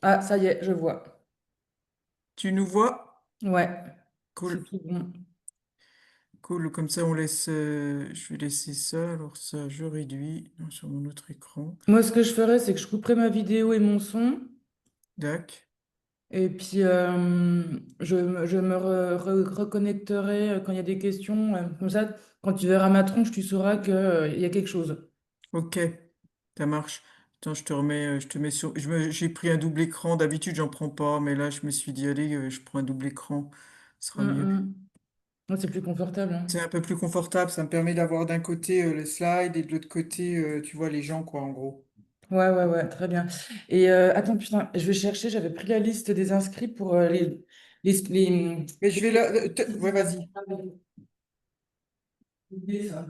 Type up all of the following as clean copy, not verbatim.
Ah, ça y est, je vois. Tu nous vois? Ouais, Cool, c'est tout bon. cool. Comme ça, on laisse. Je vais laisser ça. Alors ça, je réduis sur mon autre écran. Moi, ce que je ferais, c'est que je couperais ma vidéo et mon son. Dac. Et puis, je me reconnecterai quand il y a des questions. Comme ça, quand tu verras ma tronche, tu sauras qu'il y a quelque chose. Ok, ça marche. Attends, je te remets. Je te mets sur. J'ai pris un double écran. D'habitude, j'en prends pas, mais là, je me suis dit, allez, je prends un double écran. Ce sera mieux. Ouais, c'est plus confortable, hein. C'est un peu plus confortable. Ça me permet d'avoir d'un côté le slide et de l'autre côté, tu vois, les gens, quoi, en gros. Ouais, ouais, ouais, très bien. Et attends, putain, je vais chercher, j'avais pris la liste des inscrits pour Mais je vais là. Ouais, vas-y. ça.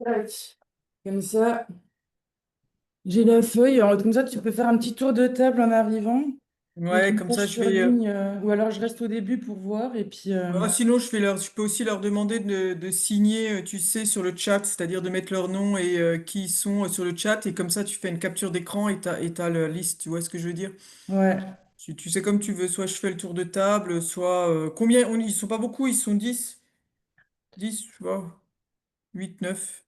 Tac. Comme ça, j'ai la feuille. Alors, comme ça, tu peux faire un petit tour de table en arrivant. Et Ouais, comme comme ça, je ça, je vais. surligne. Ou alors, je reste au début pour voir. Et puis, Sinon, je peux aussi leur demander de signer, tu sais, sur le chat, c'est-à-dire de mettre leur nom et qui ils sont sur le chat, et comme ça, tu fais une capture d'écran et t'as la liste, tu vois ce que je veux dire? ouais, Tu sais comme tu veux, soit je fais le tour de table, soit... combien? Ils sont pas beaucoup, ils sont 10 tu vois, 8 9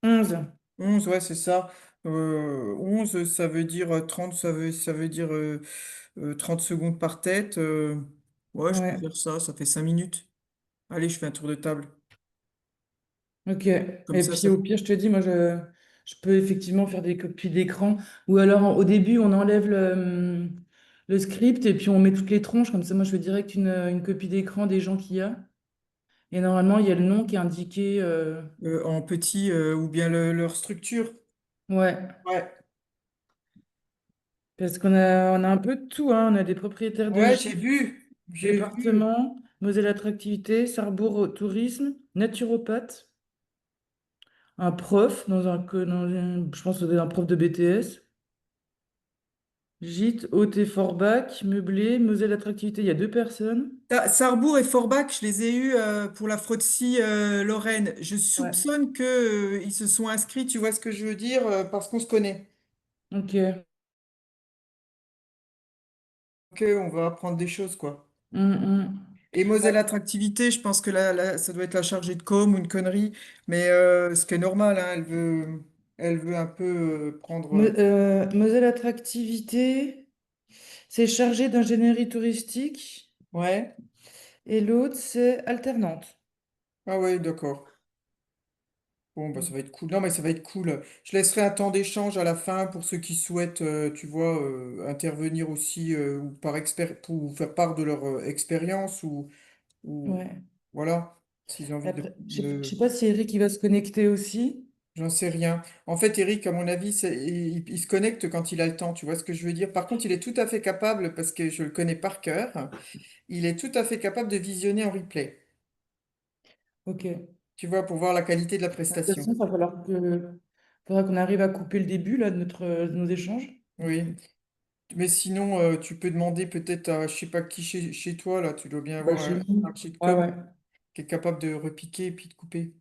11. 11 ouais, c'est ça. 11 ça veut dire 30 ça veut dire 30 secondes par tête. Ouais, je peux Ouais, faire ça, ça fait 5 minutes. Allez, je fais un tour de table. ok. Comme Et ça, puis, ça au pire, je te dis, moi, je peux effectivement faire des copies d'écran. Ou alors, au début, on enlève le script et puis on met toutes les tronches. Comme ça, moi, je fais direct une copie d'écran des gens qu'il y a. Et normalement, il y a le nom qui est indiqué. en petit ou bien leur structure. Ouais, Ouais, parce on a un peu de tout, hein. On a des propriétaires de ouais, gîtes, j'ai vu. départements, Moselle Attractivité, Sarrebourg au Tourisme, naturopathe, un prof, je pense que c'est un prof de BTS, gîte, hôte et Forbach, meublé, Moselle Attractivité, il y a deux personnes. Sarrebourg et Forbach, je les ai eus pour la frottis Lorraine. Je Ouais. soupçonne que, ils se sont inscrits, tu vois ce que je veux dire, parce qu'on se connaît. Ok. On va apprendre des choses, quoi. Hum. Et Moselle Attractivité, je pense que là, ça doit être la chargée de com ou une connerie, mais ce qui est normal, hein, elle veut un peu prendre. Moselle Attractivité, c'est chargé d'ingénierie touristique Ouais. et l'autre, c'est alternante. Ah ouais, d'accord. Bon, bah, ça va être cool. Non, mais ça va être cool. Je laisserai un temps d'échange à la fin pour ceux qui souhaitent, tu vois, intervenir aussi ou pour faire part de leur expérience ou Ouais. voilà, s'ils ont envie Après, je sais de- pas si Eric il va se connecter aussi. J'en sais rien. En fait, Eric, à mon avis, il se connecte quand il a le temps, tu vois ce que je veux dire? Par contre, il est tout à fait capable, parce que je le connais par cœur, il est tout à fait capable de visionner en replay, Ok. tu vois, pour voir la qualité de la De toute prestation. façon, faudra qu'on arrive à couper le début là, de nos échanges. Oui. Mais sinon, tu peux demander peut-être à, je sais pas qui chez toi, là, tu dois bien Bah, avoir chez un nous. archi de Ouais, com ouais, qui est capable de repiquer et puis de couper.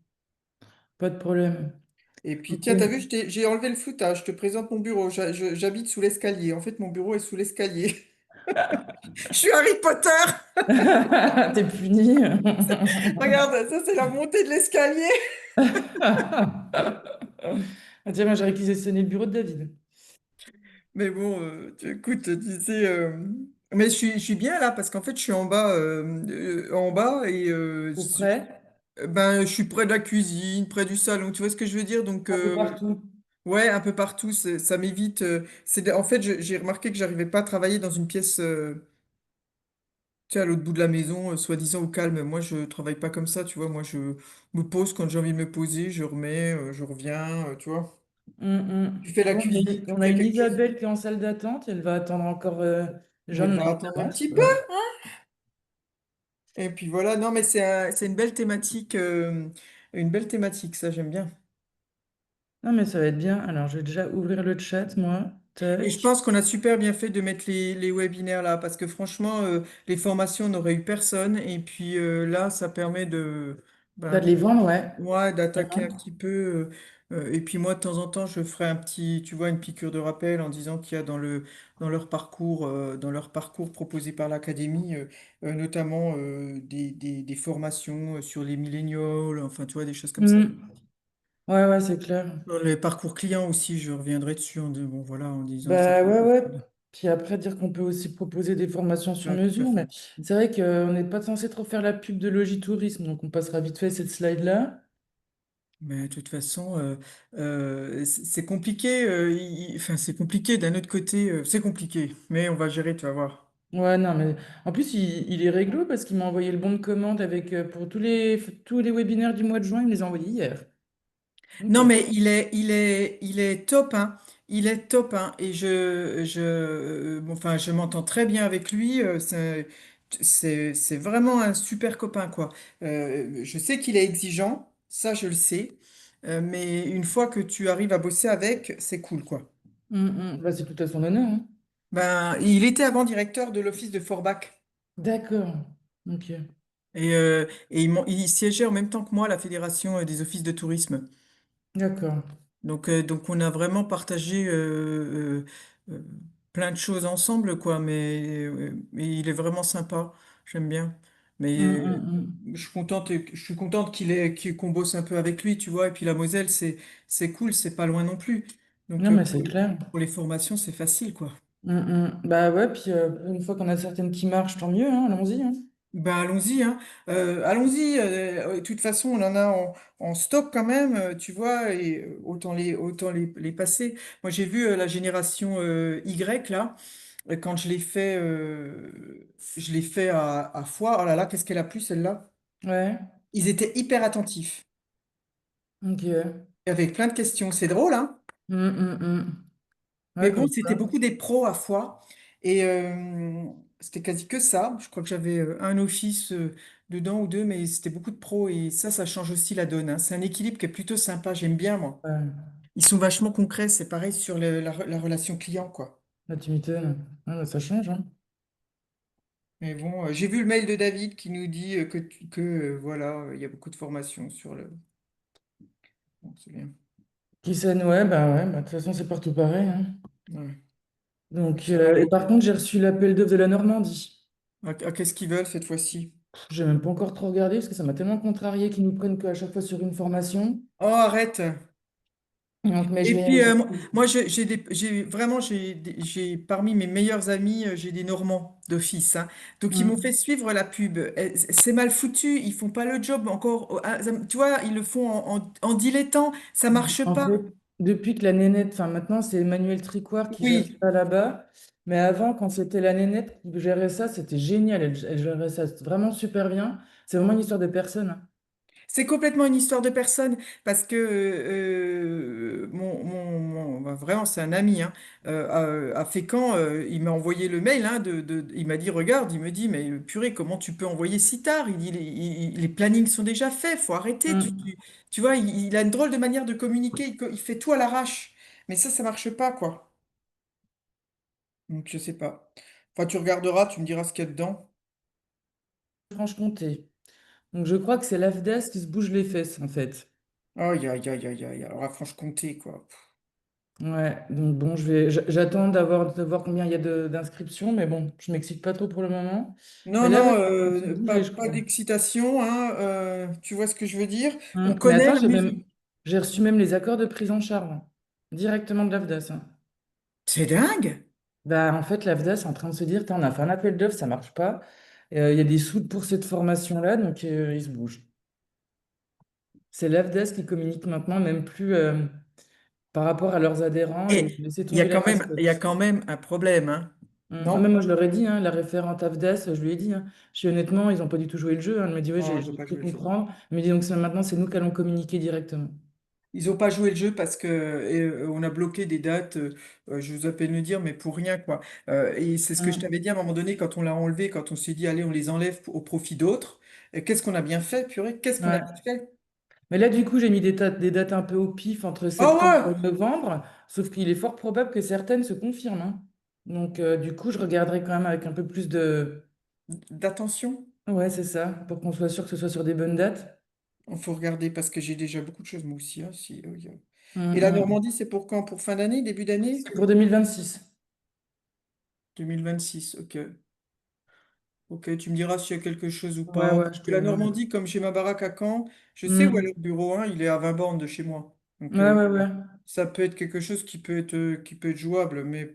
pas de problème. Et puis, Ok. tiens, t'as vu, j'ai enlevé le floutage, je te présente mon bureau. J'habite sous l'escalier. En fait, mon bureau est sous l'escalier. Je suis Harry Potter! T'es puni. Regarde, ça, c'est la montée de l'escalier. Ah, tiens, moi j'ai réquisitionné le bureau de David. Mais bon, écoute, tu sais, mais je suis bien là parce qu'en fait, je suis en bas et Au frais, ben, je suis près de la cuisine, près du salon. Tu vois ce que je veux dire? Donc, un peu partout. ouais, un peu partout, ça m'évite. En fait, j'ai remarqué que j'arrivais pas à travailler dans une pièce, tu sais, à l'autre bout de la maison, soi-disant au calme. Moi, je travaille pas comme ça, tu vois. Moi, je me pose quand j'ai envie de me poser, je remets, je reviens, tu vois. Tu fais la Bon, cuisine, tu on a fais une quelque chose. Isabelle qui est en salle d'attente. Elle va attendre encore les gens Elle de va notre attendre un terrasse. petit peu. Et puis voilà, non, mais c'est une belle thématique, ça j'aime bien. Non, mais ça va être bien. Alors, je vais déjà ouvrir le chat, moi. Et je Tac. pense qu'on a super bien fait de mettre les webinaires là, parce que franchement, les formations n'auraient eu personne. Et puis là, ça permet Bah, ben, de les vendre, ouais. ouais, d'attaquer un Vraiment. petit peu. Et puis moi, de temps en temps, je ferai un petit, tu vois, une piqûre de rappel en disant qu'il y a dans leur parcours proposé par l'académie, notamment des formations sur les millénials, enfin, tu vois, des choses comme ça. Hmm. Ouais, ouais, c'est clair. Dans les parcours clients aussi, je reviendrai dessus bon, voilà, en disant que ça Bah, peut ouais, être ouais. utile. Puis après, dire qu'on peut aussi proposer des formations sur Ah, tout à mesure. Mais fait. c'est vrai qu'on n'est pas censé trop faire la pub de Logitourisme. Donc, on passera vite fait cette slide-là. Mais de toute façon, c'est compliqué. Enfin, c'est compliqué d'un autre côté. C'est compliqué, mais on va gérer, tu vas voir. Ouais, non, mais en plus, il est réglo parce qu'il m'a envoyé le bon de commande avec, pour tous les webinaires du mois de juin. Il me les a envoyés hier. Ok. Non, mais il est top, hein. Il est top, hein. Et bon, enfin, je m'entends très bien avec lui. C'est vraiment un super copain, quoi. Je sais qu'il est exigeant, ça, je le sais. Mais une fois que tu arrives à bosser avec, c'est cool, quoi. Bah, c'est tout à son honneur, hein. Ben, il était avant directeur de l'office de Forbach. D'accord. Ok. Et il siégeait en même temps que moi à la Fédération des offices de tourisme. D'accord. Donc on a vraiment partagé euh, plein de choses ensemble, quoi. Mais il est vraiment sympa. J'aime bien. Mais je suis contente qu'on bosse un peu avec lui, tu vois. Et puis la Moselle, c'est cool, c'est pas loin non plus. Donc Non, mais c'est clair. pour les formations, c'est facile, quoi. Bah ouais, puis une fois qu'on a certaines qui marchent, tant mieux, hein, allons-y, hein. Ben allons-y, hein. Allons-y. De toute façon, on en a en stock quand même, tu vois, et autant les passer. Moi, j'ai vu la génération Y là, quand je l'ai fait à Foix. Oh là là, qu'est-ce qu'elle a plu celle-là? Ouais. Ils étaient hyper attentifs, Ok. avec plein de questions. C'est drôle, hein? Mais Ouais, bon, comme c'était ça. beaucoup des pros à Foix. Et c'était quasi que ça. Je crois que j'avais un office dedans ou deux, mais c'était beaucoup de pros. Et ça change aussi la donne, hein. C'est un équilibre qui est plutôt sympa. J'aime bien, moi. Ouais. Ils sont vachement concrets. C'est pareil sur la relation client, quoi. Là, tu m'étonnes. Ah, bah, ça change, hein. Mais bon, j'ai vu le mail de David qui nous dit voilà, il y a beaucoup de formations sur le. Bon, c'est bien. Qui sonne, ouais, bah, de toute façon, c'est partout pareil, hein. Ouais. Donc, Ça va et aller. par contre, j'ai reçu l'appel d'offres de la Normandie. Qu'est-ce qu'ils veulent cette fois-ci? J'ai même pas encore trop regardé parce que ça m'a tellement contrarié qu'ils nous prennent qu'à chaque fois sur une formation. Oh, arrête! Donc, mais Et puis, moi, j'ai parmi mes meilleurs amis, j'ai des Normands d'office, hein. Donc, ils m'ont fait Hum. suivre la pub. C'est mal foutu, ils font pas le job encore. Tu vois, ils le font en dilettant, ça marche En pas. fait, depuis que la nénette, enfin maintenant c'est Emmanuel Tricoire qui gère Oui, ça là-bas, mais avant quand c'était la nénette qui gérait ça, c'était génial, elle gérait ça vraiment super bien. C'est vraiment une histoire de personne, hein. c'est complètement une histoire de personne parce que bah, vraiment, c'est un ami, hein, à Fécamp, il m'a envoyé le mail, hein, il m'a dit, regarde, il me dit, mais purée, comment tu peux envoyer si tard? Il dit, les plannings sont déjà faits, faut arrêter. Hum. Tu vois, il a une drôle de manière de communiquer, il fait tout à l'arrache. Mais ça marche pas, quoi. Donc, je sais pas. Enfin, tu regarderas, tu me diras ce qu'il y a dedans. Franche-Comté. Donc je crois que c'est l'AFDES qui se bouge les fesses en fait. Aïe, aïe, aïe, aïe, aïe. Alors, à Franche-Comté, quoi. Ouais, donc bon, j'attends de voir combien il y a d'inscriptions, mais bon, je m'excite pas trop pour le moment. Mais Non, là, ouais, non, ça se bouger, je pas crois. d'excitation, hein, tu vois ce que je veux dire? On Mais connaît attends, la musique. j'ai reçu même les accords de prise en charge, hein, directement de l'AFDAS, hein. C'est dingue! Bah, en fait, l'AFDAS est en train de se dire, Tain, on a fait un appel d'offres, ça marche pas. Il y a des sous pour cette formation-là, donc ils se bougent. C'est l'AFDAS qui communique maintenant, même plus par rapport à leurs adhérents, et Et laisser tomber la il y a mascotte. quand même un problème, hein? Ah, mais Non? moi, je leur ai dit, hein, la référente AFDAS, je lui ai dit, hein, honnêtement, ils n'ont pas du tout joué le jeu, hein. Elle m'a dit, oui, Non, je veux j'ai pas cru jouer le jeu. comprendre. Elle m'a dit, donc maintenant, c'est nous qui allons communiquer directement. Ils n'ont pas joué le jeu parce que on a bloqué des dates, je vous appelle le dire, mais pour rien, quoi. Et c'est ce que je Mm. t'avais dit à un moment donné quand on l'a enlevé, quand on s'est dit, allez, on les enlève au profit d'autres. Et qu'est-ce qu'on a bien fait, purée? Qu'est-ce qu'on a bien Ouais. fait? Mais là, du coup, j'ai mis des dates un peu au pif entre Ah septembre et ouais! novembre, sauf qu'il est fort probable que certaines se confirment, hein. Donc, du coup, je regarderai quand même avec un peu plus de... D'attention. Ouais, c'est ça, pour qu'on soit sûr que ce soit sur des bonnes dates. Il faut regarder parce que j'ai déjà beaucoup de choses, moi aussi, hein, Et Mm, la mm. Normandie, c'est pour quand? Pour fin d'année, début d'année? C'est pour 2026. 2026, ok. Ok, tu me diras s'il y a quelque chose ou Ouais, pas. ouais, Parce que la Normandie, comme j'ai ma baraque à Caen, je sais où est le Mm. bureau 1, il est à 20 bornes de chez moi. Donc Ouais, ouais, ouais. ça peut être quelque chose qui peut être jouable, mais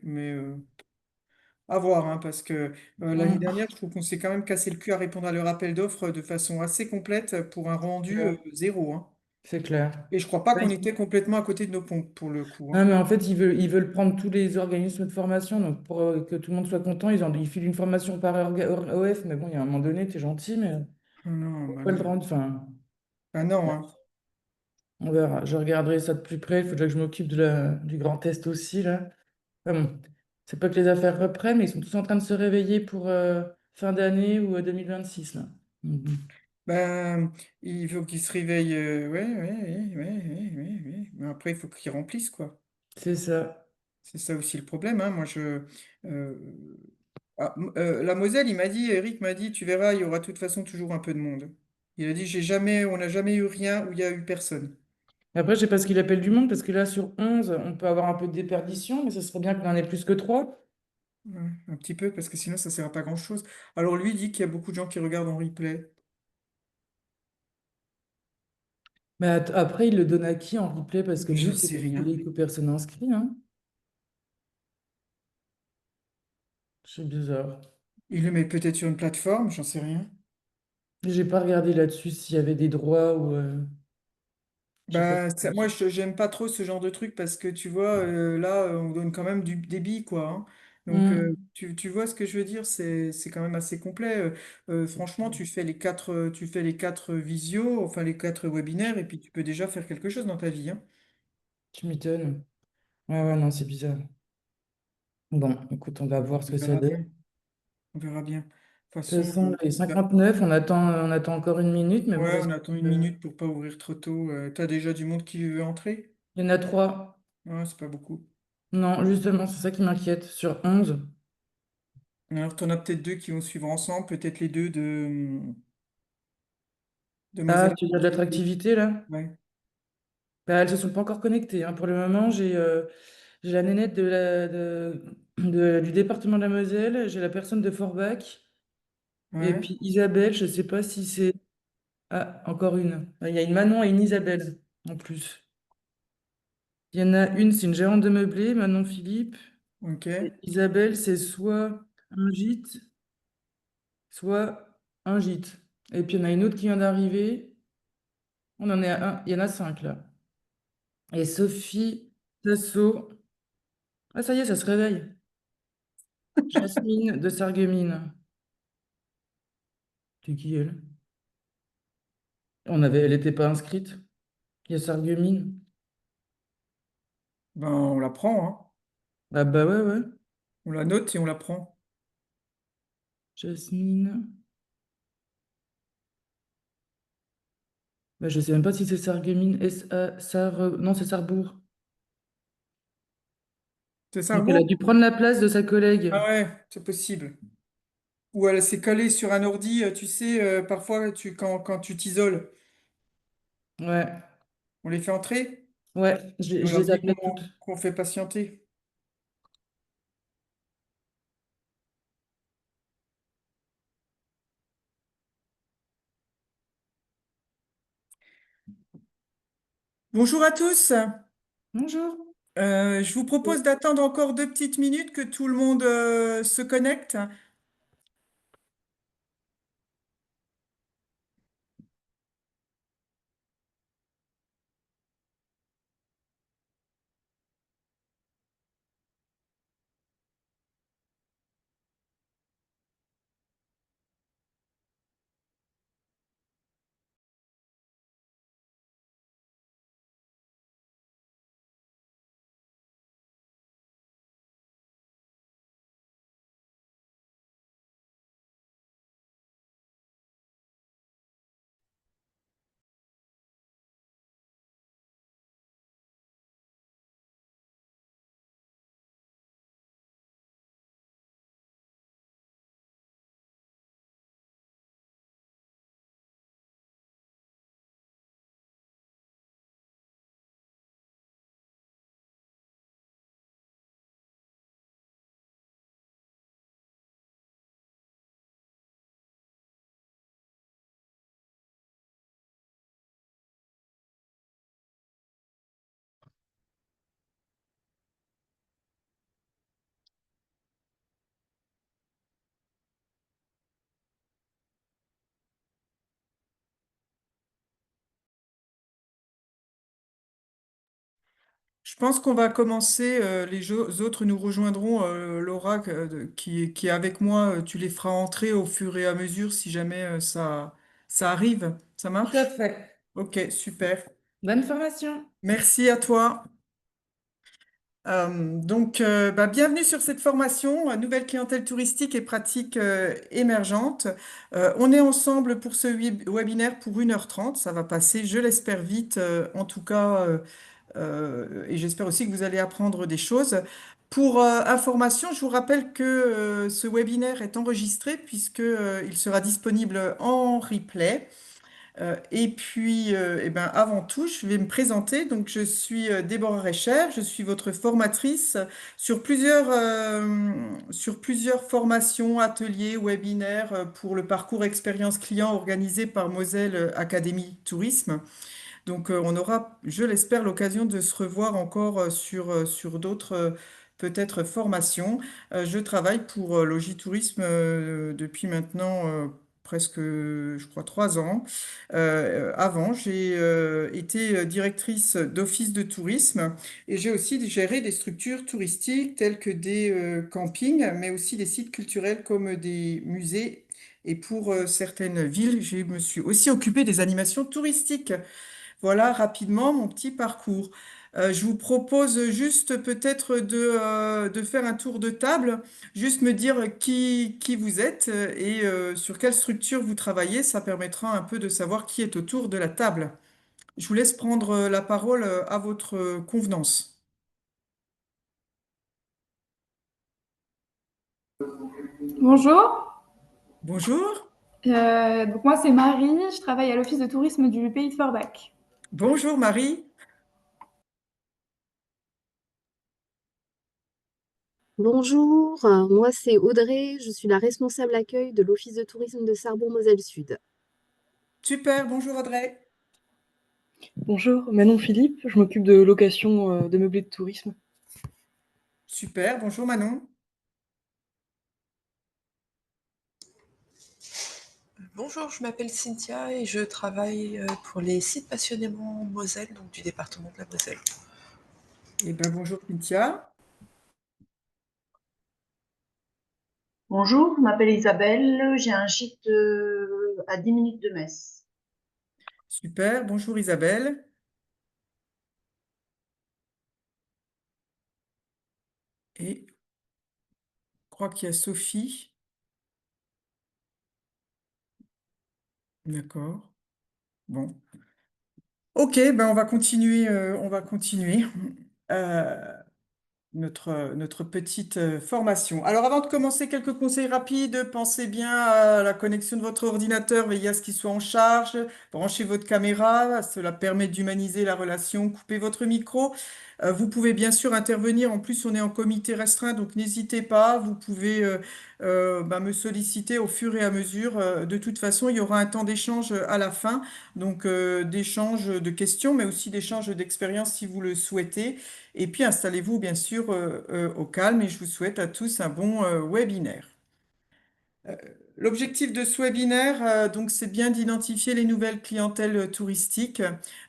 à voir, hein, parce que l'année Mm. dernière, je trouve qu'on s'est quand même cassé le cul à répondre à leur appel d'offres de façon assez complète pour un rendu Ouais, zéro, hein. c'est clair. Et je crois pas Ouais. qu'on était complètement à côté de nos pompes pour le coup, Ah, hein. mais en fait, ils veulent prendre tous les organismes de formation. Donc, pour que tout le monde soit content, ils filent une formation par OF. Mais bon, il y a un moment donné, t'es gentil, mais Ah non, bah pourquoi le non. rendre? Enfin, Ah non, hein. on verra. Je regarderai ça de plus près. Il faudrait que je m'occupe du Grand Test aussi, là. Ah bon, c'est pas que les affaires reprennent, mais ils sont tous en train de se réveiller pour fin d'année ou 2026, là. Mhm. Ben, il faut qu'ils se réveillent. Ouais, ouais, ouais, ouais, ouais, ouais, ouais. Mais après, il faut qu'ils remplissent, quoi. C'est ça. C'est ça aussi le problème, hein. Euh, la Moselle, il m'a dit, Eric m'a dit, tu verras, il y aura de toute façon toujours un peu de monde. Il a dit, on n'a jamais eu rien où il y a eu personne. Après, je sais pas ce qu'il appelle du monde, parce que là, sur 11 on peut avoir un peu de déperdition, mais ce serait bien qu'on en ait plus que 3. Ouais, un petit peu, parce que sinon, ça ne sert à pas grand-chose. Alors, lui, il dit qu'il y a beaucoup de gens qui regardent en replay. Mais après, il le donne à qui en replay? Parce que Mais j'en lui, c'est sais le rien. public aux personnes inscrites, hein. C'est bizarre. Il le met peut-être sur une plateforme, j'en sais rien. J'ai pas regardé là-dessus s'il y avait des droits ou. J'ai pas. Bah, moi, j'aime pas trop ce genre de truc parce que tu vois, là, on donne quand même du débit, quoi, hein. Donc, Hmm. tu vois ce que je veux dire, c'est quand même assez complet. Franchement, tu fais les quatre visios, enfin les quatre webinaires, et puis tu peux déjà faire quelque chose dans ta vie, hein. Tu m'étonnes. Ouais, ouais, non, c'est bizarre. Bon, écoute, on va voir ce On que ça verra donne. bien. On verra bien. De toute De toute façon, façon, les 59, on attend encore une minute, mais bon, ouais, on j'espère attend une que- minute pour pas ouvrir trop tôt. T'as déjà du monde qui veut entrer? Il y en a 3. Ouais, c'est pas beaucoup. Non, justement, c'est ça qui m'inquiète. Sur 11. Alors, t'en as peut-être deux qui vont suivre ensemble, peut-être les deux de Ah, Moselle tu as de Atlantique. l'attractivité là? Ouais. Bah, elles ne se sont pas encore connectées, hein. Pour le moment, j'ai la nénette du département de la Moselle, j'ai la personne de Forbach, et Ouais. puis Isabelle, je ne sais pas si c'est. Ah, encore une. Ah, il y a une Manon et une Isabelle en plus. Il y en a une, c'est une gérante de meublé, Manon Philippe. Ok. Et Isabelle, c'est soit un gîte, soit un gîte. Et puis il y en a une autre qui vient d'arriver. On en est à un. Il y en a 5 là. Et Sophie Tasso. Ah, ça y est, ça se réveille. Jasmine de Sarreguemines. C'est qui elle? Elle n'était pas inscrite. Il y a Sarreguemines. Ben, on la prend, hein. Ah bah ouais, ouais. On la note et on la prend. Jasmine. Bah, je sais même pas si c'est Sarreguemines. Non, c'est Sarrebourg. C'est Donc elle a Sarrebourg? dû prendre la place de sa collègue. Ah ouais, c'est possible. Ou elle s'est collée sur un ordi, tu sais, parfois quand tu t'isoles, Ouais, on les fait entrer ouais, et on je leur les dit appelais toutes. qu'on fait patienter. Bonjour à tous. Bonjour. Je vous propose d'attendre encore 2 petites minutes que tout le monde se connecte. Je pense qu'on va commencer, autres nous rejoindront, Laura, qui est avec moi, tu les feras entrer au fur et à mesure si jamais ça arrive. Ça Tout à marche? fait. Ok, super. Bonne formation. Merci à toi. Bienvenue sur cette formation, nouvelle clientèle touristique et pratiques émergentes. On est ensemble pour ce webinaire pour 1h30. Ça va passer, je l'espère, vite, en tout cas, et j'espère aussi que vous allez apprendre des choses. Pour information, je vous rappelle que ce webinaire est enregistré puisque, il sera disponible en replay. Avant tout, je vais me présenter. Donc, je suis Déborah Recher, je suis votre formatrice sur plusieurs formations, ateliers, webinaires pour le parcours expérience client organisé par Moselle Académie Tourisme. Donc, on aura, je l'espère, l'occasion de se revoir encore sur d'autres, peut-être, formations. Je travaille pour Logitourisme depuis maintenant presque, je crois, 3 ans. Avant, j'ai été directrice d'office de tourisme et j'ai aussi géré des structures touristiques telles que des campings, mais aussi des sites culturels comme des musées. Et pour certaines villes, je me suis aussi occupée des animations touristiques. Voilà rapidement mon petit parcours. Je vous propose juste peut-être de faire un tour de table, juste me dire qui vous êtes et sur quelle structure vous travaillez. Ça permettra un peu de savoir qui est autour de la table. Je vous laisse prendre la parole à votre convenance. Bonjour. Bonjour, Donc moi c'est Marie, je travaille à l'office de tourisme du Pays de Forbach. bonjour Marie. Bonjour, moi c'est Audrey, je suis la responsable accueil de l'Office de tourisme de Sarrebourg-Moselle Sud. Super, bonjour Audrey. Bonjour, Manon Philippe, je m'occupe de location de meublés de tourisme. Super, bonjour Manon. Bonjour, je m'appelle Cynthia et je travaille pour les sites passionnément Moselle, donc du département de la Moselle. Eh bien bonjour Cynthia. Bonjour, je m'appelle Isabelle, j'ai un gîte à 10 minutes de Metz. Super, bonjour Isabelle. Et je crois qu'il y a Sophie. D'accord. Bon. Ok, ben on va continuer. Euh, notre petite formation. Alors avant de commencer, quelques conseils rapides. Pensez bien à la connexion de votre ordinateur, veillez à ce qu'il soit en charge, branchez votre caméra, cela permet d'humaniser la relation, coupez votre micro. Vous pouvez bien sûr intervenir, en plus on est en comité restreint, donc n'hésitez pas, vous pouvez me solliciter au fur et à mesure. De toute façon, il y aura un temps d'échange à la fin, donc d'échange de questions, mais aussi d'échange d'expériences si vous le souhaitez. Et puis installez-vous bien sûr au calme et je vous souhaite à tous un bon webinaire. L'objectif de ce webinaire, donc, c'est bien d'identifier les nouvelles clientèles touristiques,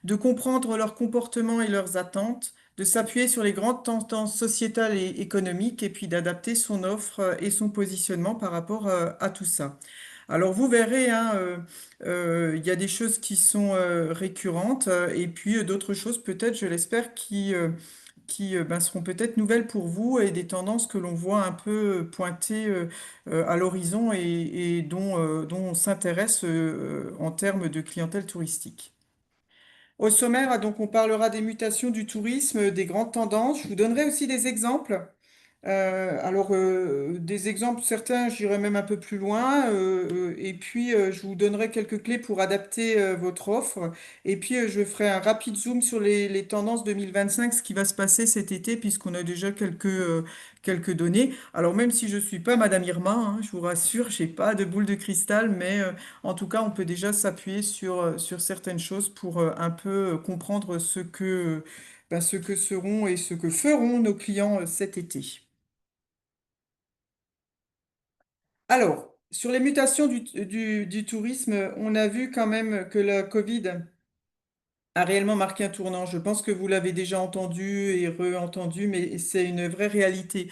de comprendre leurs comportements et leurs attentes, de s'appuyer sur les grandes tendances sociétales et économiques et puis d'adapter son offre et son positionnement par rapport à tout ça. Alors vous verrez, hein, il y a des choses qui sont récurrentes et puis d'autres choses peut-être, je l'espère, qui seront peut-être nouvelles pour vous et des tendances que l'on voit un peu pointer à l'horizon et dont on s'intéresse en termes de clientèle touristique. Au sommaire, donc, on parlera des mutations du tourisme, des grandes tendances. Je vous donnerai aussi des exemples. Des exemples, certains, j'irai même un peu plus loin, et puis je vous donnerai quelques clés pour adapter votre offre, et puis je ferai un rapide zoom sur les tendances 2025, ce qui va se passer cet été, puisqu'on a déjà quelques données. Alors même si je ne suis pas Madame Irma, hein, je vous rassure, je n'ai pas de boule de cristal, mais en tout cas, on peut déjà s'appuyer sur certaines choses pour un peu comprendre ce que seront et ce que feront nos clients cet été. Alors, sur les mutations du tourisme, on a vu quand même que la Covid a réellement marqué un tournant. Je pense que vous l'avez déjà entendu et re-entendu, mais c'est une vraie réalité.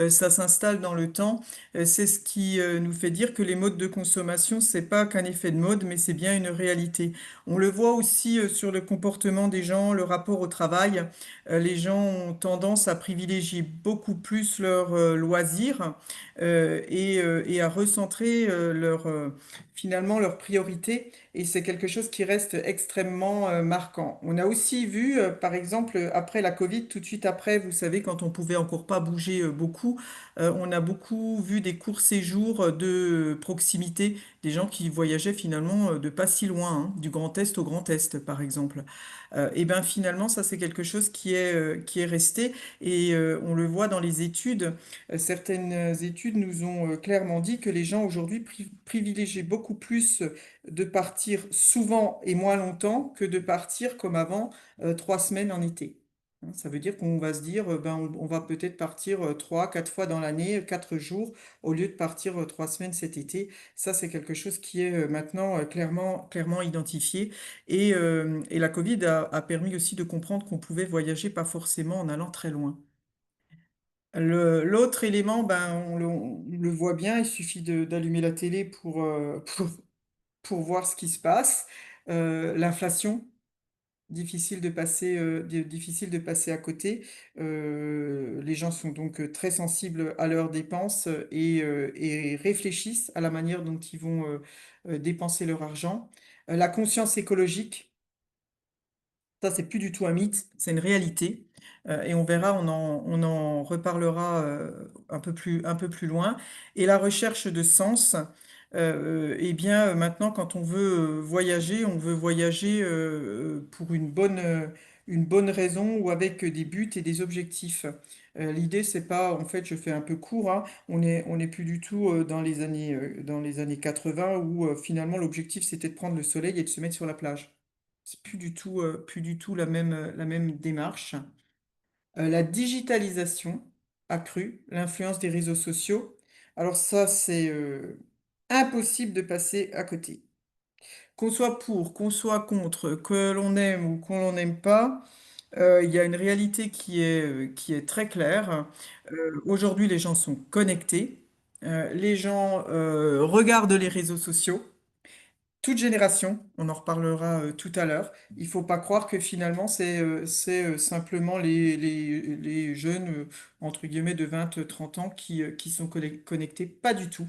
Ça s'installe dans le temps. C'est ce qui nous fait dire que les modes de consommation, c'est pas qu'un effet de mode, mais c'est bien une réalité. On le voit aussi sur le comportement des gens, le rapport au travail. Les gens ont tendance à privilégier beaucoup plus leurs loisirs et à recentrer finalement leurs priorités et c'est quelque chose qui reste extrêmement marquant. On a aussi vu, par exemple, après la Covid, tout de suite après, vous savez, quand on pouvait encore pas bouger beaucoup, on a beaucoup vu des courts séjours de proximité, des gens qui voyageaient finalement de pas si loin, hein, du Grand Est au Grand Est, par exemple. Et bien finalement, ça c'est quelque chose qui est resté et on le voit dans les études. Certaines études nous ont clairement dit que les gens aujourd'hui privilégient beaucoup plus de partir souvent et moins longtemps que de partir comme avant 3 semaines en été. Hein, ça veut dire qu'on va se dire, ben, on va peut-être partir 3, 4 fois dans l'année, 4 jours, au lieu de partir 3 semaines cet été. Ça, c'est quelque chose qui est maintenant clairement identifié. Et la Covid a permis aussi de comprendre qu'on pouvait voyager pas forcément en allant très loin. L'autre élément, ben, on le voit bien, il suffit d'allumer la télé pour voir ce qui se passe. L'inflation, difficile de passer à côté. Les gens sont donc très sensibles à leurs dépenses et réfléchissent à la manière dont ils vont dépenser leur argent. La conscience écologique, ça, c'est plus du tout un mythe, c'est une réalité. Et on verra, on en reparlera un peu plus loin. Et la recherche de sens, eh bien, maintenant, quand on veut voyager, on veut voyager pour une bonne raison ou avec des buts et des objectifs. L'idée, c'est pas, en fait, je fais un peu court, hein, on est plus du tout dans les années 80 où finalement l'objectif c'était de prendre le soleil et de se mettre sur la plage. C'est plus du tout la même démarche. La digitalisation accrue, l'influence des réseaux sociaux. Alors ça, c'est impossible de passer à côté. Qu'on soit pour, qu'on soit contre, que l'on aime ou qu'on l'on n'aime pas, il y a une réalité qui est très claire. Aujourd'hui, les gens sont connectés. Les gens regardent les réseaux sociaux. Toute génération, on en reparlera tout à l'heure. Il faut pas croire que finalement c'est simplement les jeunes, entre guillemets, de 20, 30 ans qui sont connectés. Pas du tout.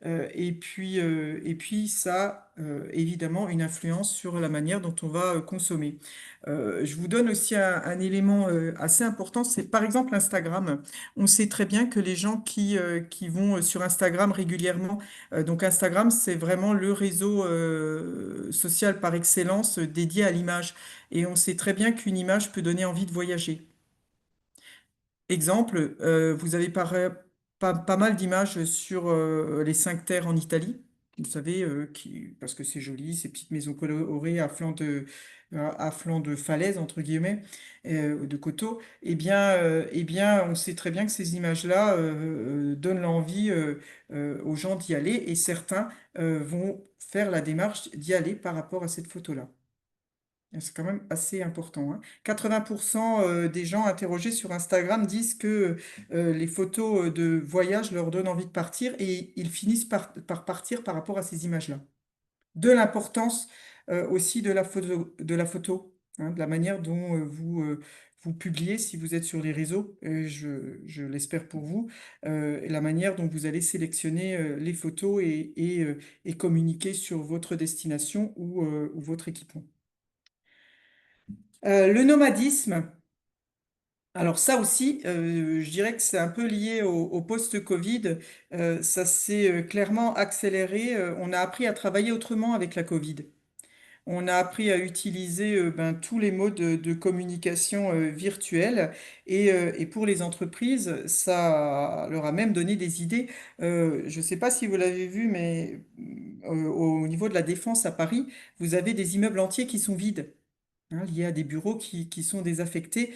Et puis ça a évidemment une influence sur la manière dont on va consommer. Je vous donne aussi un élément assez important, c'est par exemple Instagram. On sait très bien que les gens qui vont sur Instagram régulièrement, donc Instagram, c'est vraiment le réseau social par excellence dédié à l'image. Et on sait très bien qu'une image peut donner envie de voyager. Exemple, vous avez pas mal d'images sur les cinq terres en Italie. Vous savez, parce que c'est joli, ces petites maisons colorées à flanc de falaise, entre guillemets, de coteaux. Eh bien, on sait très bien que ces images-là donnent l'envie aux gens d'y aller et certains vont faire la démarche d'y aller par rapport à cette photo-là. C'est quand même assez important, hein. 80% des gens interrogés sur Instagram disent que les photos de voyage leur donnent envie de partir et ils finissent par partir par rapport à ces images-là. De l'importance aussi de la photo, hein, de la manière dont vous publiez si vous êtes sur les réseaux, je l'espère pour vous, et la manière dont vous allez sélectionner les photos et communiquer sur votre destination ou votre équipement. Le nomadisme, alors ça aussi, je dirais que c'est un peu lié au post-Covid. Ça s'est clairement accéléré. On a appris à travailler autrement avec la Covid. On a appris à utiliser ben, tous les modes de communication virtuelle et pour les entreprises, ça leur a même donné des idées. Je ne sais pas si vous l'avez vu, mais au niveau de la Défense à Paris, vous avez des immeubles entiers qui sont vides. hein, liées à des bureaux qui sont désaffectés.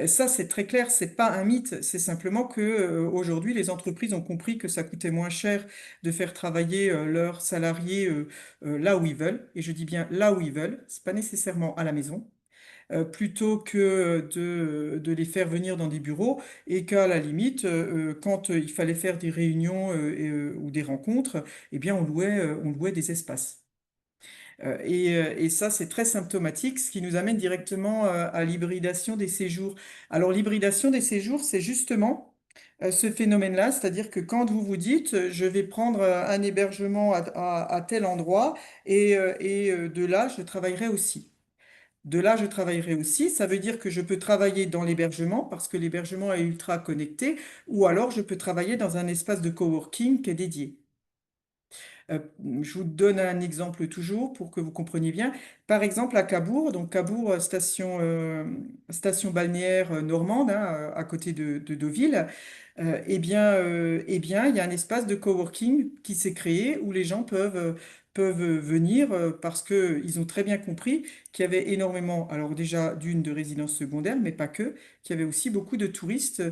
Ça, c'est très clair, c'est pas un mythe, c'est simplement que aujourd'hui, les entreprises ont compris que ça coûtait moins cher de faire travailler leurs salariés là où ils veulent, et je dis bien là où ils veulent, c'est pas nécessairement à la maison. Plutôt que de les faire venir dans des bureaux et qu'à la limite, quand il fallait faire des réunions ou des rencontres, eh bien, on louait des espaces. Et ça, c'est très symptomatique, ce qui nous amène directement à l'hybridation des séjours. Alors, l'hybridation des séjours, c'est justement ce phénomène-là, c'est-à-dire que quand vous vous dites, je vais prendre un hébergement à tel endroit et de là, je travaillerai aussi. De là, je travaillerai aussi. Ça veut dire que je peux travailler dans l'hébergement parce que l'hébergement est ultra connecté, ou alors je peux travailler dans un espace de coworking qui est dédié. Euh, je vous donne un exemple toujours pour que vous compreniez bien. Par exemple, à Cabourg, donc Cabourg, station balnéaire normande, hein, à côté de Deauville, eh bien, il y a un espace de coworking qui s'est créé où les gens peuvent venir parce qu'ils ont très bien compris qu'il y avait énormément, alors déjà d'une de résidences secondaires, mais pas que, qu'il y avait aussi beaucoup de touristes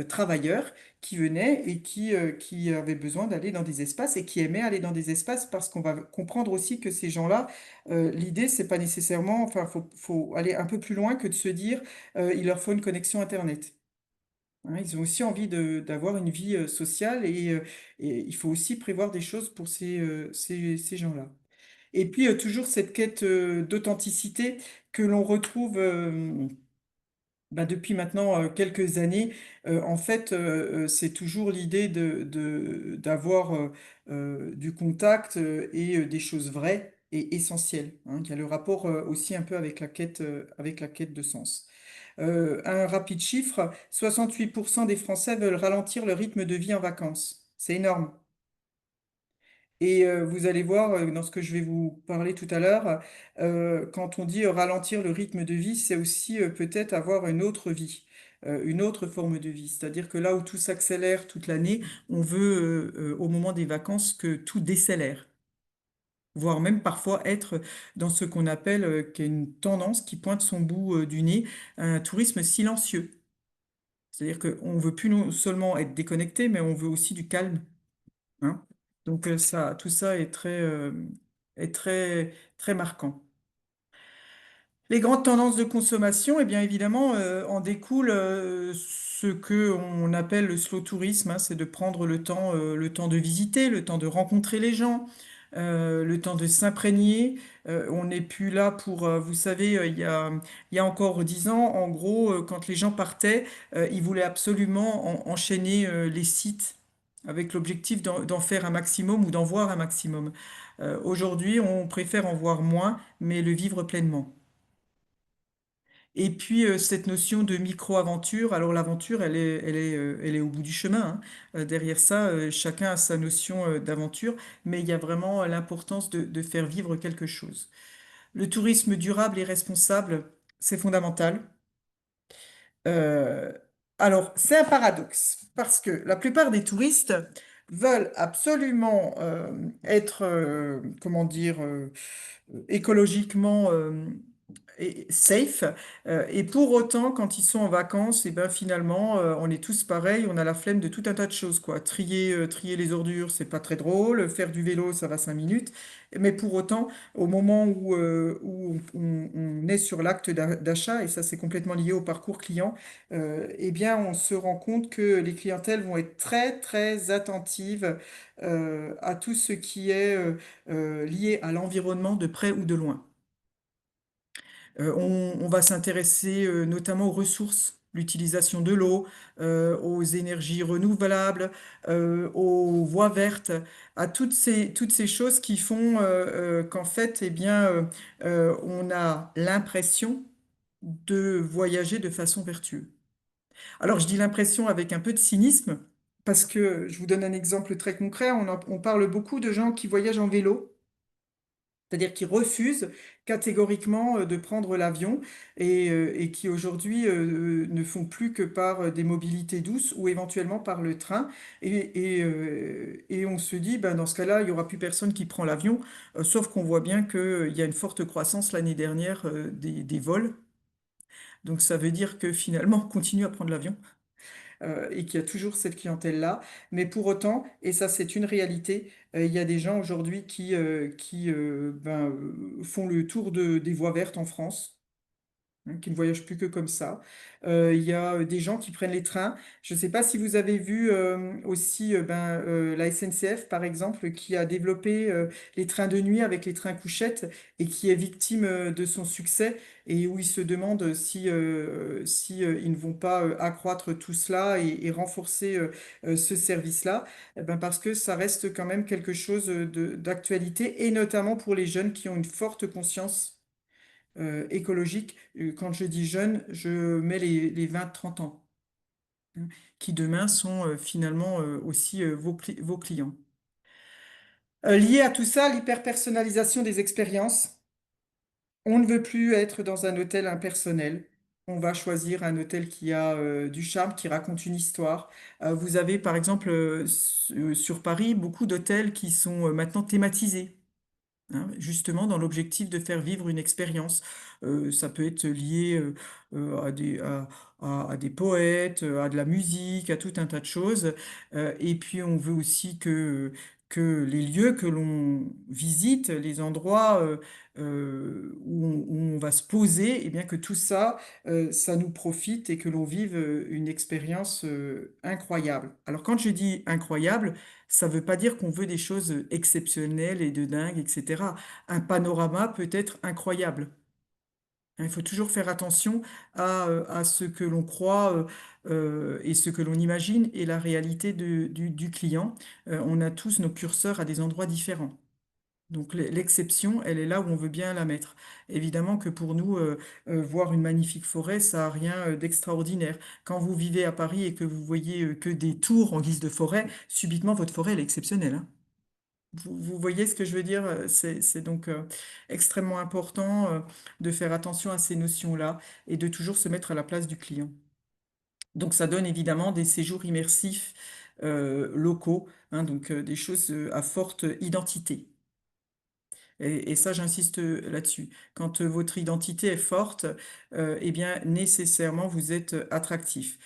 travailleurs qui venaient et qui avaient besoin d'aller dans des espaces et qui aimaient aller dans des espaces parce qu'on va comprendre aussi que ces gens-là, l'idée, c'est pas nécessairement, enfin, faut aller un peu plus loin que de se dire, il leur faut une connexion Internet. Hein, ils ont aussi envie d'avoir une vie sociale et il faut aussi prévoir des choses pour ces gens-là. Et puis, toujours cette quête d'authenticité que l'on retrouve bah, depuis maintenant quelques années. En fait, c'est toujours l'idée d'avoir du contact et des choses vraies et essentielles, hein. Il y a le rapport aussi un peu avec la quête de sens. Un rapide chiffre, 68% des Français veulent ralentir le rythme de vie en vacances. C'est énorme. Et vous allez voir dans ce que je vais vous parler tout à l'heure, quand on dit ralentir le rythme de vie, c'est aussi peut-être avoir une autre vie, une autre forme de vie. C'est-à-dire que là où tout s'accélère toute l'année, on veut au moment des vacances que tout décélère, voire même parfois être dans ce qu'on appelle, qui est une tendance qui pointe son bout du nez, un tourisme silencieux. C'est-à-dire qu'on veut plus non seulement être déconnecté, mais on veut aussi du calme, hein. Donc ça, tout ça est très marquant. Les grandes tendances de consommation, eh bien évidemment, en découle ce que on appelle le slow tourisme, hein, c'est de prendre le temps de visiter, le temps de rencontrer les gens, le temps de s'imprégner. On n'est plus là pour, vous savez, il y a encore 10 ans, en gros, quand les gens partaient, ils voulaient absolument enchaîner les sites avec l'objectif d'en faire un maximum ou d'en voir un maximum. Aujourd'hui, on préfère en voir moins, mais le vivre pleinement. Et puis cette notion de micro-aventure, alors l'aventure, elle est au bout du chemin, hein. Derrière ça, chacun a sa notion d'aventure, mais il y a vraiment l'importance de faire vivre quelque chose. Le tourisme durable et responsable, c'est fondamental. Euh, alors, c'est un paradoxe, parce que la plupart des touristes veulent absolument être, comment dire, écologiquement et safe. Et pour autant, quand ils sont en vacances, et ben finalement, on est tous pareils, on a la flemme de tout un tas de choses, quoi. Trier les ordures, c'est pas très drôle. Faire du vélo, ça va 5 minutes. Mais pour autant, au moment où on est sur l'acte d'achat, et ça c'est complètement lié au parcours client, eh bien on se rend compte que les clientèles vont être très très attentives à tout ce qui est lié à l'environnement de près ou de loin. On va s'intéresser notamment aux ressources, l'utilisation de l'eau, aux énergies renouvelables, aux voies vertes, à toutes ces choses qui font qu'en fait, eh bien, on a l'impression de voyager de façon vertueuse. Alors, je dis l'impression avec un peu de cynisme, parce que je vous donne un exemple très concret. On parle beaucoup de gens qui voyagent en vélo. c'est-à-dire qui refusent catégoriquement de prendre l'avion et qui aujourd'hui ne font plus que par des mobilités douces ou éventuellement par le train. Et on se dit, ben, dans ce cas-là, il n'y aura plus personne qui prend l'avion, sauf qu'on voit bien qu'il y a une forte croissance l'année dernière des vols. Donc ça veut dire que finalement, on continue à prendre l'avion et qu'il y a toujours cette clientèle-là. Mais pour autant, et ça c'est une réalité, il y a des gens aujourd'hui qui font le tour des voies vertes en France, hein, qui ne voyagent plus que comme ça. Il y a des gens qui prennent les trains. Je ne sais pas si vous avez vu aussi la SNCF, par exemple, qui a développé les trains de nuit avec les trains couchettes et qui est victime de son succès et où ils se demandent si ils ne vont pas accroître tout cela et renforcer ce service-là. Parce que ça reste quand même quelque chose d'actualité et notamment pour les jeunes qui ont une forte conscience écologique. Quand je dis jeunes, je mets les 20-30 ans, hein, qui demain sont finalement aussi vos clients. Lié à tout ça, l'hyperpersonnalisation des expériences. On ne veut plus être dans un hôtel impersonnel. On va choisir un hôtel qui a du charme, qui raconte une histoire. Vous avez par exemple sur Paris beaucoup d'hôtels qui sont maintenant thématisés, hein, justement dans l'objectif de faire vivre une expérience. Ça peut être lié à des poètes, à de la musique, à tout un tas de choses. Et puis on veut aussi que les lieux que l'on visite, les endroits où on va se poser, et bien que tout ça, ça nous profite et que l'on vive une expérience incroyable. Alors quand je dis incroyable, ça ne veut pas dire qu'on veut des choses exceptionnelles et de dingue, etc. Un panorama peut être incroyable. Hein, il faut toujours faire attention à ce que l'on croit et ce que l'on imagine et la réalité du client. On a tous nos curseurs à des endroits différents. Donc l'exception, elle est là où on veut bien la mettre. Évidemment que pour nous, voir une magnifique forêt, ça n'a rien d'extraordinaire. Quand vous vivez à Paris et que vous voyez que des tours en guise de forêt, subitement votre forêt, elle est exceptionnelle, hein. Vous voyez ce que je veux dire? C'est donc extrêmement important de faire attention à ces notions-là et de toujours se mettre à la place du client. Donc ça donne évidemment des séjours immersifs locaux, hein, donc des choses à forte identité. Et ça, j'insiste là-dessus. Quand votre identité est forte, eh bien, nécessairement, vous êtes attractif.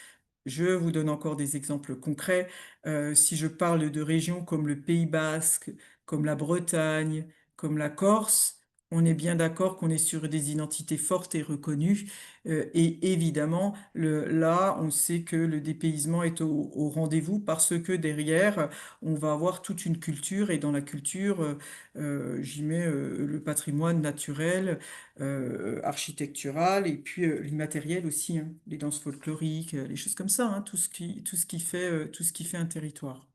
Je vous donne encore des exemples concrets. Si je parle de régions comme le Pays Basque, comme la Bretagne, comme la Corse, on est bien d'accord qu'on est sur des identités fortes et reconnues. Et évidemment, là, on sait que le dépaysement est au rendez-vous parce que derrière, on va avoir toute une culture et dans la culture, j'y mets le patrimoine naturel, architectural et puis l'immatériel aussi, hein, les danses folkloriques, les choses comme ça, hein, tout ce qui fait un territoire.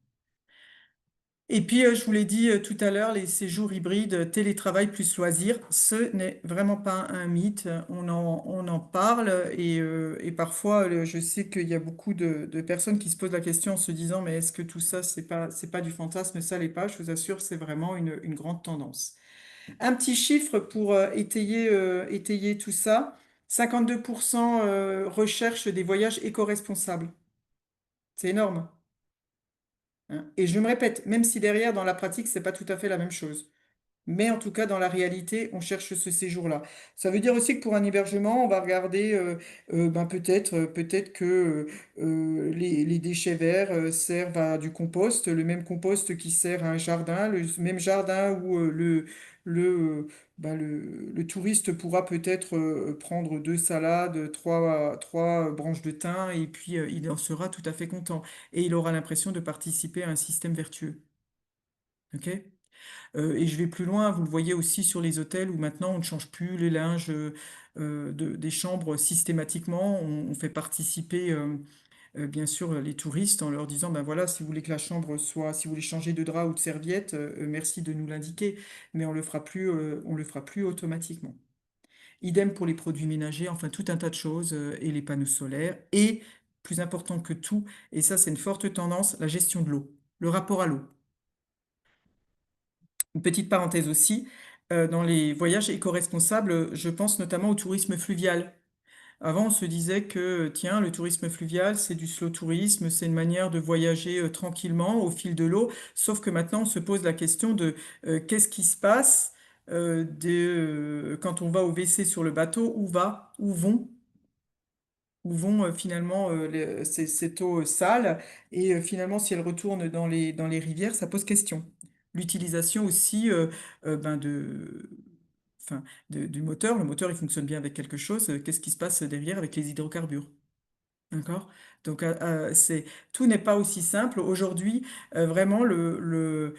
Et puis, je vous l'ai dit tout à l'heure, les séjours hybrides, télétravail plus loisirs, ce n'est vraiment pas un mythe. On en parle et parfois, je sais qu'il y a beaucoup de personnes qui se posent la question en se disant, mais est-ce que tout ça, c'est pas du fantasme, ça l'est pas. Je vous assure, c'est vraiment une grande tendance. Un petit chiffre pour étayer tout ça. 52% recherche des voyages éco-responsables. C'est énorme, hein. Et je me répète, même si derrière, dans la pratique, c'est pas tout à fait la même chose. Mais en tout cas, dans la réalité, on cherche ce séjour-là. Ça veut dire aussi que pour un hébergement, on va regarder peut-être que les déchets verts servent à du compost, le même compost qui sert à un jardin, le même jardin où le touriste pourra peut-être prendre deux salades, trois branches de thym, et puis il en sera tout à fait content. Et il aura l'impression de participer à un système vertueux. OK? Et je vais plus loin, vous le voyez aussi sur les hôtels où maintenant on ne change plus les linges des chambres systématiquement. On fait participer bien sûr les touristes en leur disant, ben voilà, si vous voulez que la chambre soit, si vous voulez changer de drap ou de serviette, merci de nous l'indiquer, mais on le fera plus automatiquement. Idem pour les produits ménagers, enfin tout un tas de choses et les panneaux solaires. Et plus important que tout, et ça c'est une forte tendance, la gestion de l'eau, le rapport à l'eau. Une petite parenthèse aussi, dans les voyages éco-responsables, je pense notamment au tourisme fluvial. Avant, on se disait que, tiens, le tourisme fluvial, c'est du slow tourisme, c'est une manière de voyager tranquillement au fil de l'eau. Sauf que maintenant, on se pose la question de qu'est-ce qui se passe quand on va au WC sur le bateau, où vont finalement cette eau sale, et finalement, si elle retourne dans les rivières, ça pose question. L'utilisation aussi ben enfin, du moteur. Le moteur, il fonctionne bien avec quelque chose. Qu'est-ce qui se passe derrière avec les hydrocarbures? D'accord? Donc, tout n'est pas aussi simple. Aujourd'hui, vraiment, le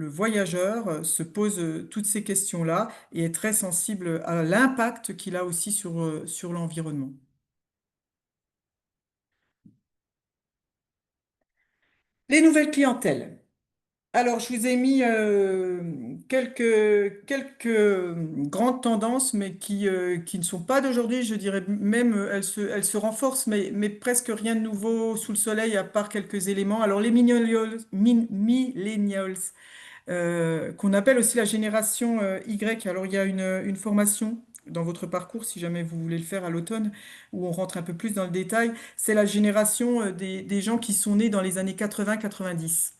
voyageur se pose toutes ces questions-là et est très sensible à l'impact qu'il a aussi sur l'environnement. Les nouvelles clientèles. Alors, je vous ai mis quelques grandes tendances, mais qui ne sont pas d'aujourd'hui. Je dirais même, elles se renforcent, mais presque rien de nouveau sous le soleil, à part quelques éléments. Alors, les millennials, qu'on appelle aussi la génération Y. Alors, il y a une formation dans votre parcours, si jamais vous voulez le faire à l'automne, où on rentre un peu plus dans le détail. C'est la génération des gens qui sont nés dans les années 80-90.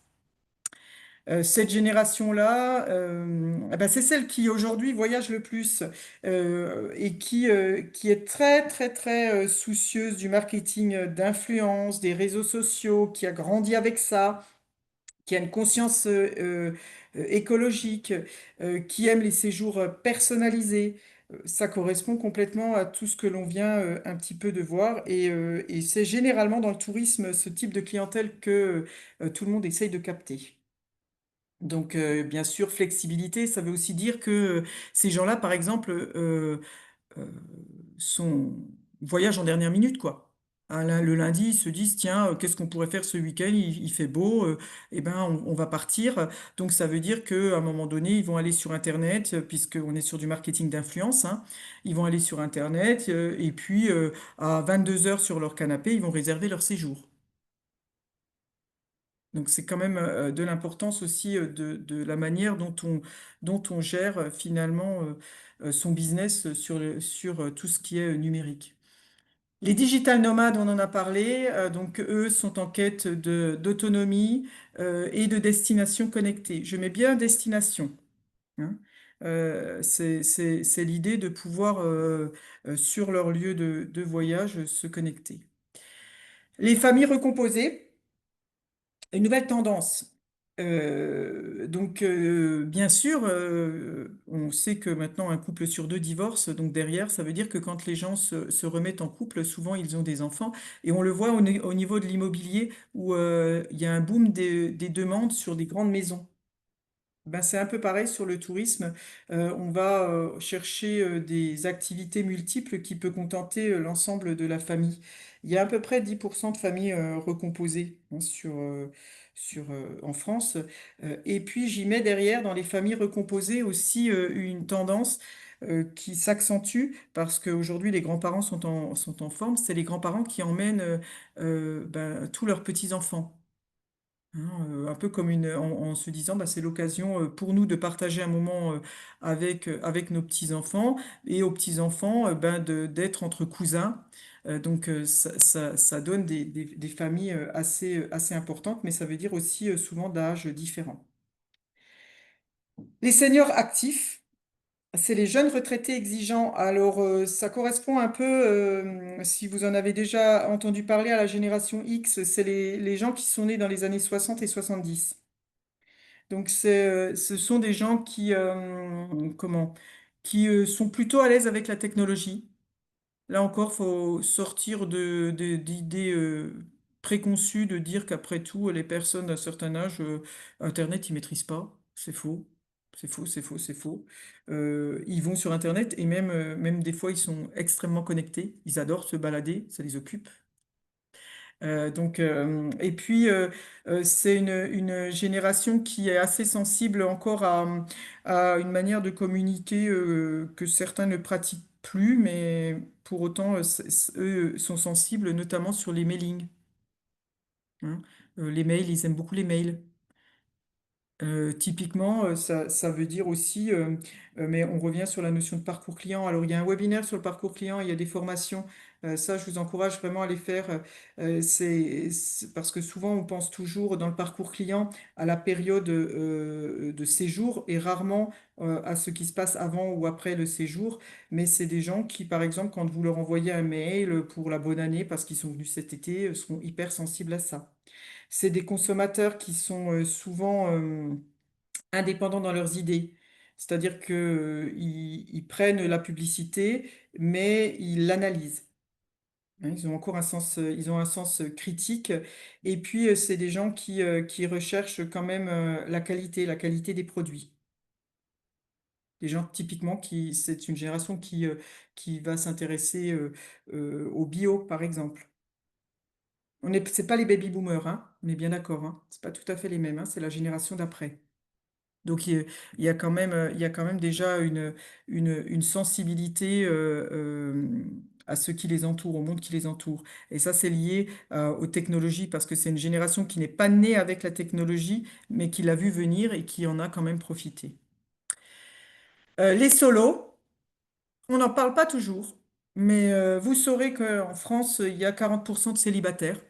Cette génération-là, eh ben, c'est celle qui aujourd'hui voyage le plus et qui est très, très, très soucieuse du marketing d'influence, des réseaux sociaux, qui a grandi avec ça, qui a une conscience écologique, qui aime les séjours personnalisés. Ça correspond complètement à tout ce que l'on vient un petit peu de voir, et c'est généralement dans le tourisme ce type de clientèle que tout le monde essaye de capter. Donc, bien sûr, flexibilité, ça veut aussi dire que ces gens-là, par exemple, euh, sont, voyagent en dernière minute, quoi. Le lundi, ils se disent, tiens, qu'est-ce qu'on pourrait faire ce week-end? Il fait beau, eh ben, on va partir. Donc, ça veut dire qu'à un moment donné, ils vont aller sur Internet, puisqu'on est sur du marketing d'influence, hein. Ils vont aller sur Internet, et puis à 22 heures sur leur canapé, ils vont réserver leur séjour. Donc c'est quand même de l'importance aussi de la manière dont on gère finalement son business sur tout ce qui est numérique. Les digital nomades, on en a parlé, donc eux sont en quête d'autonomie et de destination connectée. Je mets bien destination, hein. C'est l'idée de pouvoir, sur leur lieu de voyage, se connecter. Les familles recomposées. Une nouvelle tendance. Bien sûr, on sait que maintenant un couple sur deux divorce, donc derrière, ça veut dire que quand les gens se remettent en couple, souvent ils ont des enfants, et on le voit au niveau de l'immobilier où il y a un boom des demandes sur des grandes maisons. Ben, c'est un peu pareil sur le tourisme. On va chercher des activités multiples qui peuvent contenter l'ensemble de la famille. Il y a à peu près 10% de familles recomposées, hein, en France. Et puis j'y mets derrière, dans les familles recomposées, aussi une tendance qui s'accentue parce qu'aujourd'hui les grands-parents sont en forme. C'est les grands-parents qui emmènent ben, tous leurs petits-enfants. Hein, un peu comme en se disant, bah, c'est l'occasion pour nous de partager un moment avec nos petits-enfants, et aux petits-enfants ben, d'être entre cousins. Ça donne des familles assez importantes, mais ça veut dire aussi souvent d'âges différents. Les seniors actifs, c'est les jeunes retraités exigeants. Alors, ça correspond un peu, si vous en avez déjà entendu parler, à la génération X. C'est les gens qui sont nés dans les années 60 et 70. Donc, ce sont des gens qui sont plutôt à l'aise avec la technologie. Là encore, faut sortir d'idées préconçues de dire qu'après tout, les personnes d'un certain âge, Internet, ils maîtrisent pas. C'est faux. C'est faux, c'est faux, c'est faux. Ils vont sur Internet, et même des fois, ils sont extrêmement connectés. Ils adorent se balader, ça les occupe. Et puis, c'est une génération qui est assez sensible encore à une manière de communiquer que certains ne pratiquent plus, mais pour autant, eux sont sensibles, notamment sur les mailings, hein. Les mails, ils aiment beaucoup les mails. Typiquement, ça veut dire aussi, mais on revient sur la notion de parcours client. Alors, il y a un webinaire sur le parcours client, il y a des formations. Ça, je vous encourage vraiment à les faire. C'est parce que souvent, on pense toujours dans le parcours client à la période de séjour et rarement à ce qui se passe avant ou après le séjour. Mais c'est des gens qui, par exemple, quand vous leur envoyez un mail pour la bonne année parce qu'ils sont venus cet été, seront hyper sensibles à ça. C'est des consommateurs qui sont souvent indépendants dans leurs idées. C'est-à-dire que, ils prennent la publicité, mais ils l'analysent. Hein, ils ont encore un sens, ils ont un sens critique. Et puis, c'est des gens qui recherchent quand même la qualité des produits. Des gens typiquement c'est une génération qui va s'intéresser au bio, par exemple. C'est pas les baby boomers, hein, on est bien d'accord, hein. C'est pas tout à fait les mêmes, hein, c'est la génération d'après. Donc il y a quand même déjà une sensibilité à ceux qui les entourent, au monde qui les entoure. Et ça, c'est lié aux technologies parce que c'est une génération qui n'est pas née avec la technologie, mais qui l'a vu venir et qui en a quand même profité. Les solos, on n'en parle pas toujours, mais vous saurez qu'en France, il y a 40% de célibataires.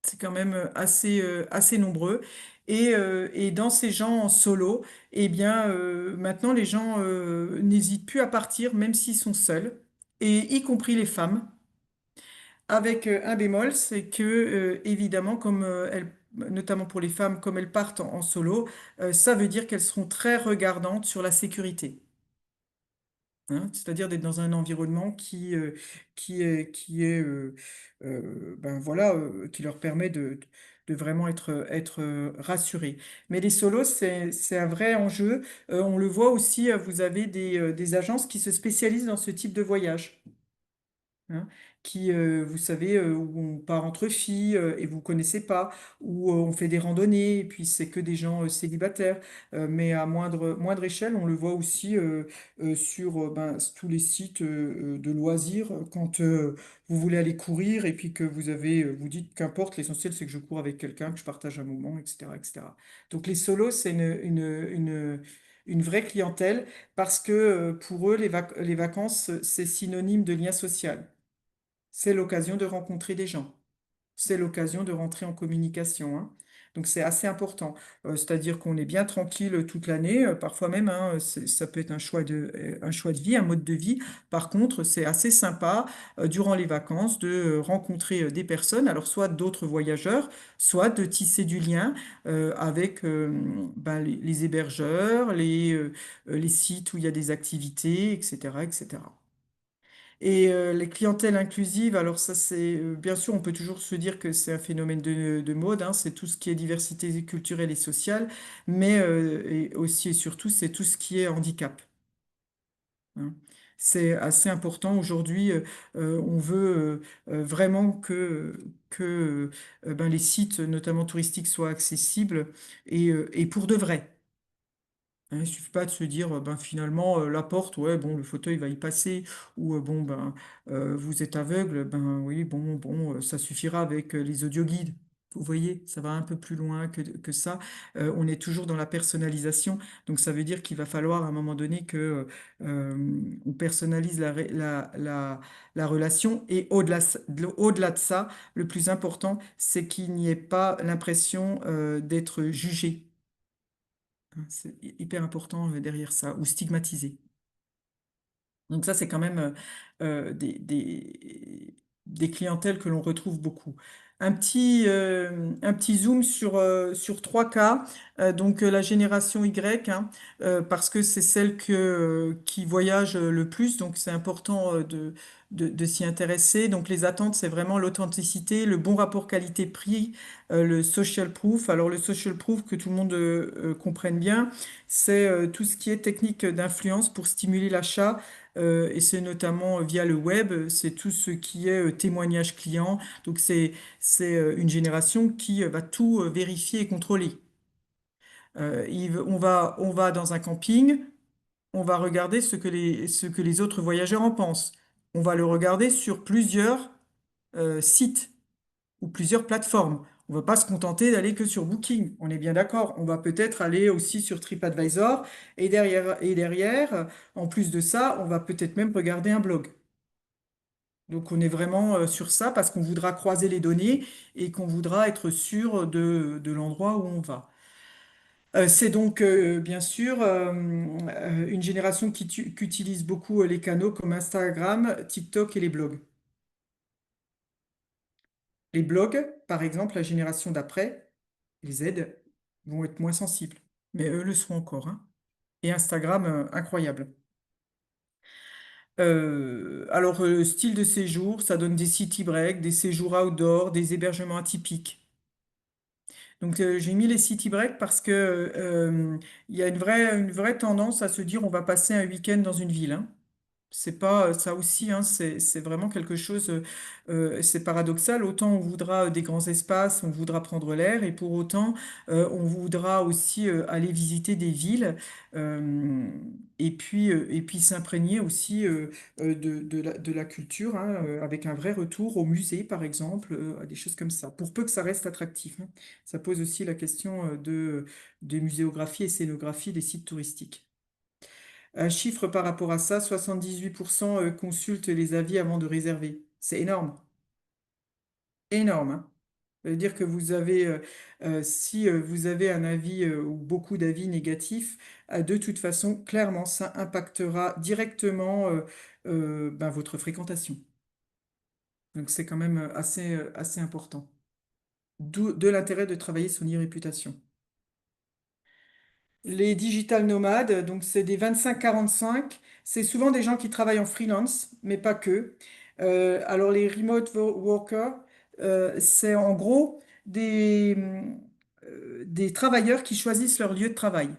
C'est quand même assez nombreux. Et dans ces gens en solo, eh bien, maintenant, les gens n'hésitent plus à partir, même s'ils sont seuls, et y compris les femmes, avec un bémol, c'est que, évidemment, notamment pour les femmes, comme elles partent en solo, ça veut dire qu'elles seront très regardantes sur la sécurité. Hein, c'est-à-dire d'être dans un environnement ben voilà, qui leur permet de vraiment être rassurés. Mais les solos, c'est un vrai enjeu. On le voit aussi, vous avez des agences qui se spécialisent dans ce type de voyage. Hein, vous savez, où on part entre filles et vous connaissez pas, où on fait des randonnées et puis c'est que des gens célibataires, mais à moindre échelle, on le voit aussi sur ben, tous les sites de loisirs, quand vous voulez aller courir et puis que vous dites qu'importe, l'essentiel c'est que je cours avec quelqu'un, que je partage un moment, etc., etc. Donc les solos, c'est une vraie clientèle parce que pour eux, les vacances, c'est synonyme de lien social. C'est l'occasion de rencontrer des gens. C'est l'occasion de rentrer en communication, hein. Donc c'est assez important. C'est-à-dire qu'on est bien tranquille toute l'année, parfois même, hein, ça peut être un choix de vie, un mode de vie. Par contre, c'est assez sympa durant les vacances de rencontrer des personnes, alors soit d'autres voyageurs, soit de tisser du lien avec ben, les hébergeurs, les sites où il y a des activités, etc., etc. Et les clientèles inclusives, alors ça c'est bien sûr on peut toujours se dire que c'est un phénomène de mode, hein, c'est tout ce qui est diversité culturelle et sociale, mais et aussi et surtout c'est tout ce qui est handicap. Hein. C'est assez important aujourd'hui. On veut vraiment que ben, les sites, notamment touristiques, soient accessibles et pour de vrai. Hein, il suffit pas de se dire, ben, finalement, la porte, ouais, bon, le fauteuil va y passer, ou bon, ben, vous êtes aveugle, ben oui, bon, ça suffira avec les audioguides. Vous voyez, ça va un peu plus loin que ça. On est toujours dans la personnalisation, donc ça veut dire qu'il va falloir à un moment donné que on personnalise la relation, et au-delà de ça, le plus important, c'est qu'il n'y ait pas l'impression d'être jugé. Hein, c'est hyper important derrière ça, ou stigmatisé. Donc ça, c'est quand même des clientèles que l'on retrouve beaucoup. Un petit zoom sur trois cas. Donc la génération Y, hein, parce que c'est celle qui voyage le plus, donc c'est important de s'y intéresser. Donc les attentes, c'est vraiment l'authenticité, le bon rapport qualité-prix, le social proof. Alors le social proof, que tout le monde comprenne bien, c'est tout ce qui est technique d'influence pour stimuler l'achat, et c'est notamment via le web, c'est tout ce qui est témoignage client. Donc c'est une génération qui va tout vérifier et contrôler. On va dans un camping, on va regarder ce que les autres voyageurs en pensent. On va le regarder sur plusieurs sites ou plusieurs plateformes. On ne va pas se contenter d'aller que sur Booking, on est bien d'accord. On va peut-être aller aussi sur TripAdvisor et derrière, en plus de ça, on va peut-être même regarder un blog. Donc on est vraiment sur ça parce qu'on voudra croiser les données et qu'on voudra être sûr de l'endroit où on va. C'est donc bien sûr une génération qui utilise beaucoup les canaux comme Instagram, TikTok et les blogs. Les blogs, par exemple, la génération d'après, les Z, vont être moins sensibles. Mais eux le seront encore, hein. Et Instagram, incroyable. Style de séjour, ça donne des city breaks, des séjours outdoor, des hébergements atypiques. Donc, j'ai mis les city breaks parce que il y a une vraie tendance à se dire on va passer un week-end dans une ville, hein. C'est pas ça aussi, hein, c'est vraiment quelque chose, c'est paradoxal. Autant on voudra des grands espaces, on voudra prendre l'air, et pour autant, on voudra aussi aller visiter des villes, euh, et puis s'imprégner aussi de la culture, hein, avec un vrai retour au musée, par exemple, à des choses comme ça, pour peu que ça reste attractif, hein. Ça pose aussi la question de muséographie et scénographie des sites touristiques. Un chiffre par rapport à ça, 78% consultent les avis avant de réserver. C'est énorme, énorme, hein. Ça veut dire que si vous avez un avis ou beaucoup d'avis négatifs, de toute façon, clairement, ça impactera directement ben, votre fréquentation. Donc c'est quand même assez important. D'où de l'intérêt de travailler son e-réputation. Les digital nomades, donc c'est des 25-45, c'est souvent des gens qui travaillent en freelance, mais pas que. Alors les remote workers, c'est en gros des travailleurs qui choisissent leur lieu de travail.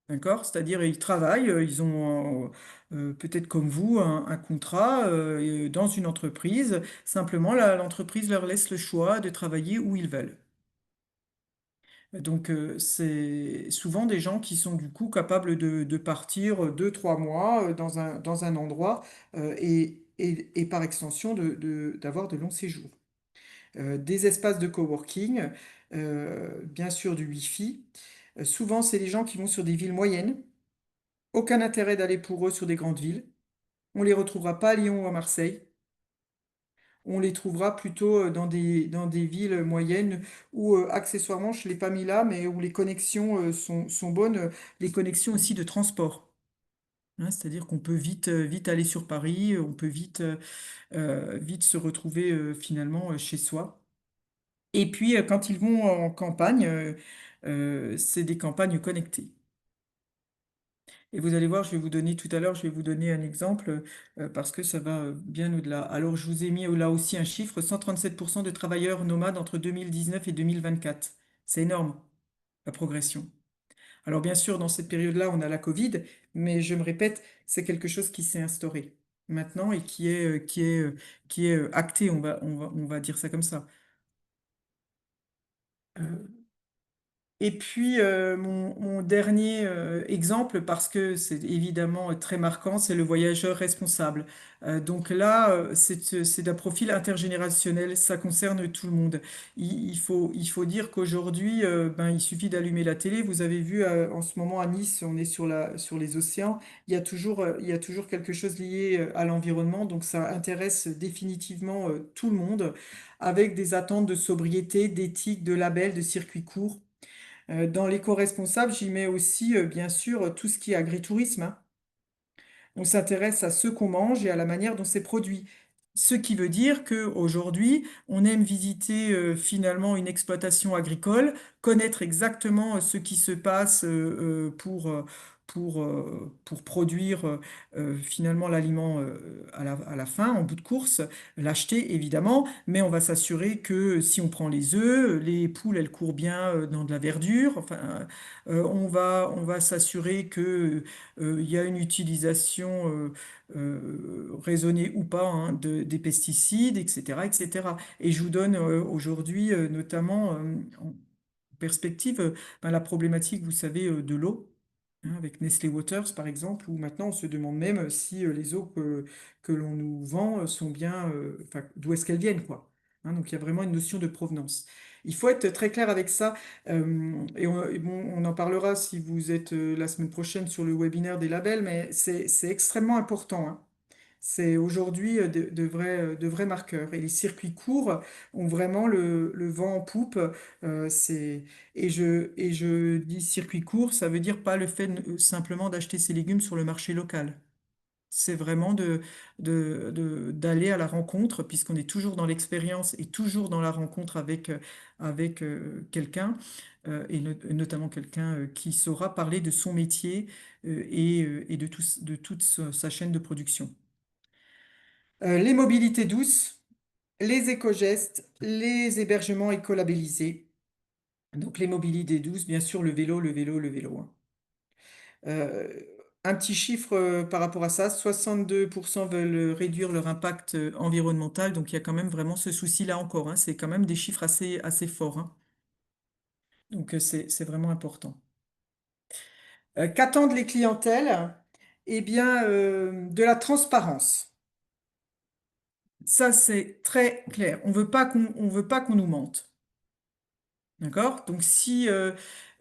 D'accord? C'est-à-dire ils travaillent, ils ont peut-être comme vous un contrat dans une entreprise. Simplement, l'entreprise leur laisse le choix de travailler où ils veulent. Donc, c'est souvent des gens qui sont du coup capables de partir 2, 3 mois dans un endroit et par extension d'avoir de longs séjours. Des espaces de coworking, bien sûr du Wi-Fi. Souvent, c'est des gens qui vont sur des villes moyennes. Aucun intérêt d'aller pour eux sur des grandes villes. On ne les retrouvera pas à Lyon ou à Marseille. On les trouvera plutôt dans des villes moyennes où, accessoirement, je ne l'ai pas mis là, mais où les connexions sont bonnes, les connexions aussi de transport, hein. C'est-à-dire qu'on peut vite aller sur Paris, on peut vite se retrouver finalement chez soi. Et puis, quand ils vont en campagne, c'est des campagnes connectées. Et vous allez voir, je vais vous donner tout à l'heure, je vais vous donner un exemple parce que ça va bien au-delà. Alors, je vous ai mis là aussi un chiffre, 137% de travailleurs nomades entre 2019 et 2024. C'est énorme, la progression. Alors, bien sûr, dans cette période-là, on a la Covid, mais je me répète, c'est quelque chose qui s'est instauré maintenant et qui est acté, on va dire ça comme ça. Euh, Et puis, mon dernier exemple, parce que c'est évidemment très marquant, c'est le voyageur responsable. Donc là, c'est d'un profil intergénérationnel, ça concerne tout le monde. Il faut dire qu'aujourd'hui, ben, il suffit d'allumer la télé. Vous avez vu en ce moment à Nice, on est sur les océans, il y a toujours quelque chose lié à l'environnement, donc ça intéresse définitivement tout le monde, avec des attentes de sobriété, d'éthique, de label, de circuit court. Dans l'éco-responsable, j'y mets aussi, bien sûr, tout ce qui est agritourisme, hein. On s'intéresse à ce qu'on mange et à la manière dont c'est produit. Ce qui veut dire qu'aujourd'hui, on aime visiter finalement une exploitation agricole, connaître exactement ce qui se passe pour produire finalement l'aliment à la fin, en bout de course, l'acheter évidemment, mais on va s'assurer que si on prend les œufs, les poules, elles courent bien dans de la verdure. Enfin, on va s'assurer que il y a une utilisation raisonnée ou pas, hein, des pesticides, etc., etc. Et je vous donne aujourd'hui notamment en perspective ben, la problématique, vous savez, de l'eau, hein, avec Nestlé Waters par exemple, où maintenant on se demande même si les eaux que l'on nous vend sont bien, enfin, d'où est-ce qu'elles viennent, quoi. hein. Donc il y a vraiment une notion de provenance. Il faut être très clair avec ça. Et bon, on en parlera si vous êtes la semaine prochaine sur le webinaire des labels, mais c'est extrêmement important, hein. C'est aujourd'hui de vrais marqueurs. Et les circuits courts ont vraiment le vent en poupe. Et je dis circuit court, ça veut dire pas le fait simplement d'acheter ses légumes sur le marché local. C'est vraiment d'aller à la rencontre, puisqu'on est toujours dans l'expérience et toujours dans la rencontre avec quelqu'un, et notamment quelqu'un qui saura parler de son métier et de toute sa chaîne de production. Les mobilités douces, les éco-gestes, les hébergements écolabellisés. Donc les mobilités douces, bien sûr, le vélo, hein. Euh, un petit chiffre par rapport à ça, 62% veulent réduire leur impact environnemental, donc il y a quand même vraiment ce souci-là encore, hein. C'est quand même des chiffres assez forts, hein. Donc c'est vraiment important. Qu'attendent les clientèles? Eh bien, de la transparence. Ça, c'est très clair. On veut pas qu'on nous mente. D'accord? Donc si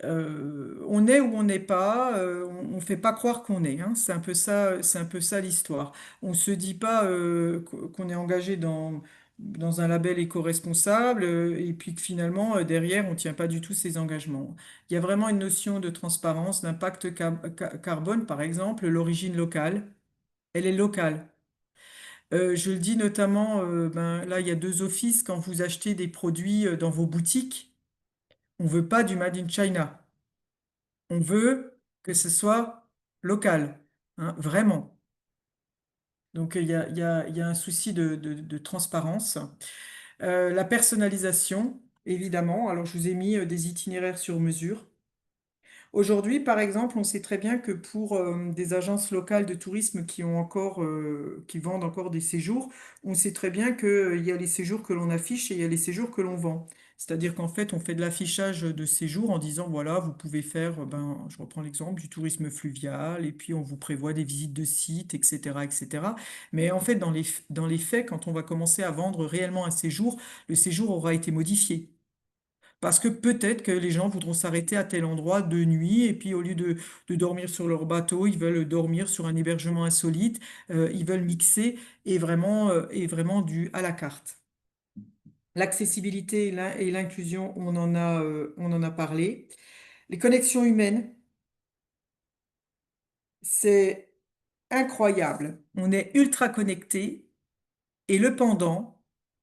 on est ou on n'est pas, on ne fait pas croire qu'on est, hein. C'est un peu ça l'histoire. On ne se dit pas qu'on est engagé dans un label éco-responsable et puis que finalement derrière on ne tient pas du tout ses engagements. Il y a vraiment une notion de transparence, d'impact carbone, par exemple, l'origine locale, elle est locale. Je le dis notamment, ben, là il y a deux offices quand vous achetez des produits dans vos boutiques. On veut pas du Made in China. On veut que ce soit local, hein, vraiment. Donc, il y a un souci de transparence. La personnalisation, évidemment. Alors, je vous ai mis des itinéraires sur mesure. Aujourd'hui, par exemple, on sait très bien que pour des agences locales de tourisme qui vendent encore des séjours, on sait très bien qu'il y a les séjours que l'on affiche et il y a les séjours que l'on vend. C'est-à-dire qu'en fait, on fait de l'affichage de séjours en disant, voilà, vous pouvez faire, ben, je reprends l'exemple du tourisme fluvial, et puis on vous prévoit des visites de sites, etc., etc. Mais en fait, dans les faits, quand on va commencer à vendre réellement un séjour, le séjour aura été modifié. Parce que peut-être que les gens voudront s'arrêter à tel endroit de nuit et puis au lieu de dormir sur leur bateau, ils veulent dormir sur un hébergement insolite, ils veulent mixer et vraiment du à la carte. L'accessibilité et l'inclusion, on en a parlé. Les connexions humaines, c'est incroyable. On est ultra connecté et le pendant,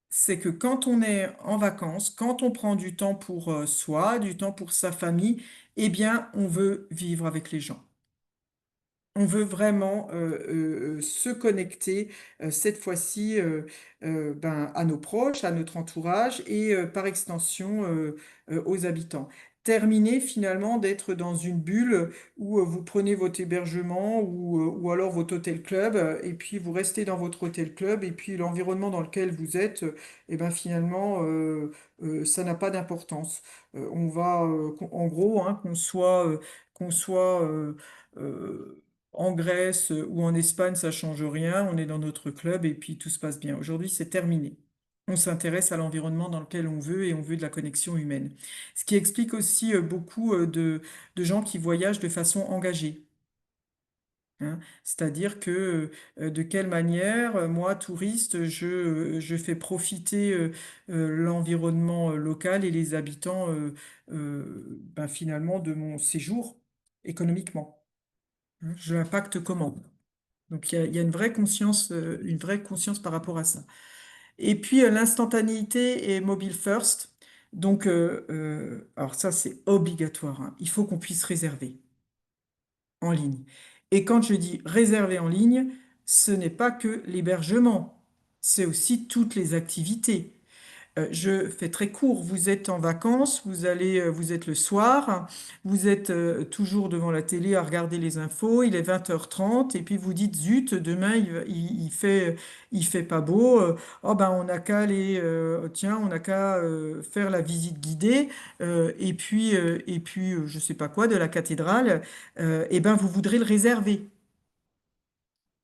c'est que quand on est en vacances, quand on prend du temps pour soi, du temps pour sa famille, eh bien, on veut vivre avec les gens. On veut vraiment se connecter cette fois-ci ben, à nos proches, à notre entourage et par extension aux habitants. Terminer finalement d'être dans une bulle où vous prenez votre hébergement ou alors votre hôtel club et puis vous restez dans votre hôtel club et puis l'environnement dans lequel vous êtes, et ben finalement ça n'a pas d'importance. En gros, hein, qu'on soit en Grèce ou en Espagne, ça change rien. On est dans notre club et puis tout se passe bien. Aujourd'hui, c'est terminé. On s'intéresse à l'environnement dans lequel on veut et on veut de la connexion humaine. Ce qui explique aussi beaucoup de gens qui voyagent de façon engagée, hein. C'est-à-dire que de quelle manière, moi, touriste, je fais profiter l'environnement local et les habitants ben, finalement de mon séjour économiquement, hein. Je l'impacte comment? Donc il y a une vraie conscience par rapport à ça. Et puis l'instantanéité et mobile first. Donc, alors ça c'est obligatoire, hein. Il faut qu'on puisse réserver en ligne. Et quand je dis réserver en ligne, ce n'est pas que l'hébergement, c'est aussi toutes les activités. Je fais très court. Vous êtes en vacances, vous êtes le soir, vous êtes toujours devant la télé à regarder les infos, il est 20h30 et puis vous dites zut, demain il fait pas beau. Oh ben on n'a qu'à aller, tiens, on n'a qu'à faire la visite guidée et puis je sais pas quoi de la cathédrale. Et ben vous voudrez le réserver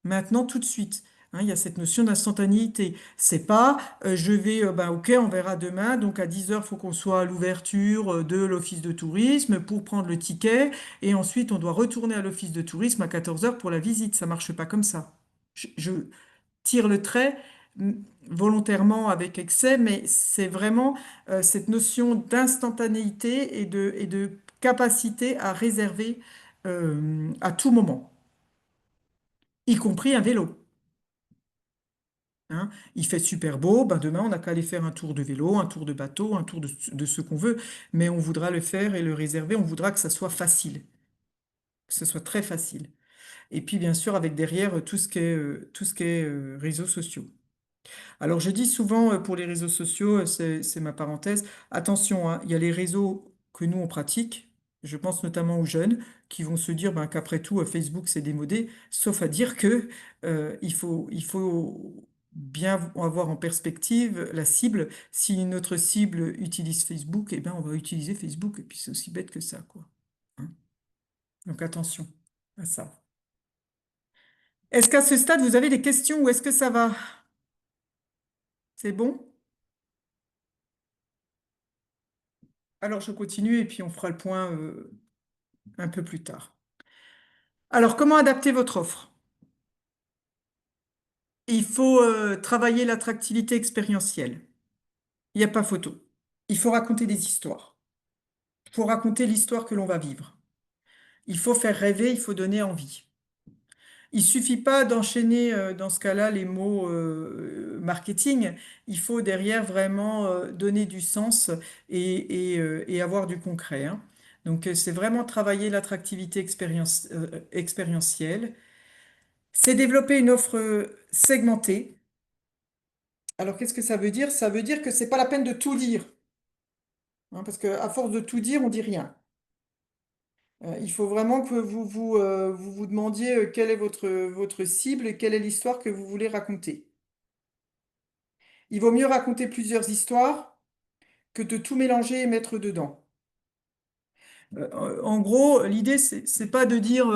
maintenant tout de suite. Il y a cette notion d'instantanéité. C'est pas, je vais, ben, ok, on verra demain, donc à 10 heures, il faut qu'on soit à l'ouverture de l'office de tourisme pour prendre le ticket, et ensuite on doit retourner à l'office de tourisme à 14 heures pour la visite. Ça marche pas comme ça. Je tire le trait mm, volontairement avec excès, mais c'est vraiment cette notion d'instantanéité et de capacité à réserver à tout moment, y compris un vélo. Hein. Il fait super beau, ben demain on n'a qu'à aller faire un tour de vélo, un tour de bateau, un tour de ce qu'on veut, mais on voudra le faire et le réserver, on voudra que ça soit facile, que ce soit très facile. Et puis bien sûr avec derrière tout ce qui est réseaux sociaux. Alors je dis souvent pour les réseaux sociaux, c'est ma parenthèse, attention, hein, il y a les réseaux que nous on pratique, je pense notamment aux jeunes qui vont se dire ben, qu'après tout Facebook c'est démodé, sauf à dire que il faut bien avoir en perspective la cible. Si notre cible utilise Facebook, eh ben, on va utiliser Facebook, et puis c'est aussi bête que ça, quoi. Hein. Donc attention à ça. Est-ce qu'à ce stade vous avez des questions ou est-ce que ça va? C'est bon? Alors je continue et puis on fera le point un peu plus tard. Alors comment adapter votre offre? Il faut travailler l'attractivité expérientielle. Il n'y a pas photo. Il faut raconter des histoires. Il faut raconter l'histoire que l'on va vivre. Il faut faire rêver, il faut donner envie. Il suffit pas d'enchaîner dans ce cas-là les mots marketing. Il faut derrière vraiment donner du sens et avoir du concret. Hein. Donc c'est vraiment travailler l'attractivité expérientielle. C'est développer une offre segmentée. Alors qu'est-ce que ça veut dire? Ça veut dire que c'est pas la peine de tout dire. Hein, parce qu'à force de tout dire, on dit rien. Il faut vraiment que vous demandiez quelle est votre cible et quelle est l'histoire que vous voulez raconter. Il vaut mieux raconter plusieurs histoires que de tout mélanger et mettre dedans. En gros, l'idée, c'est pas de dire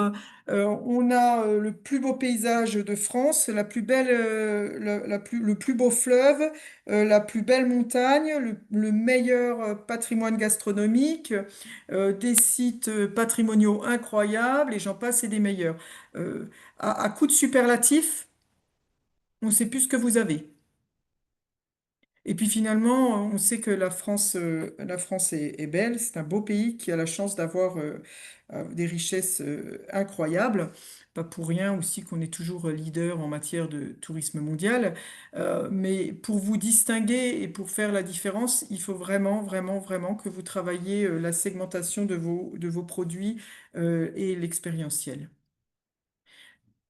on a le plus beau paysage de France, la plus belle, le plus beau fleuve, la plus belle montagne, le meilleur patrimoine gastronomique, des sites patrimoniaux incroyables, et j'en passe et des meilleurs. À coup de superlatif, on ne sait plus ce que vous avez. Et puis finalement, on sait que la France est belle, c'est un beau pays qui a la chance d'avoir des richesses incroyables. Pas pour rien aussi qu'on est toujours leader en matière de tourisme mondial. Mais pour vous distinguer et pour faire la différence, il faut vraiment, vraiment, vraiment que vous travailliez la segmentation de vos produits et l'expérientiel.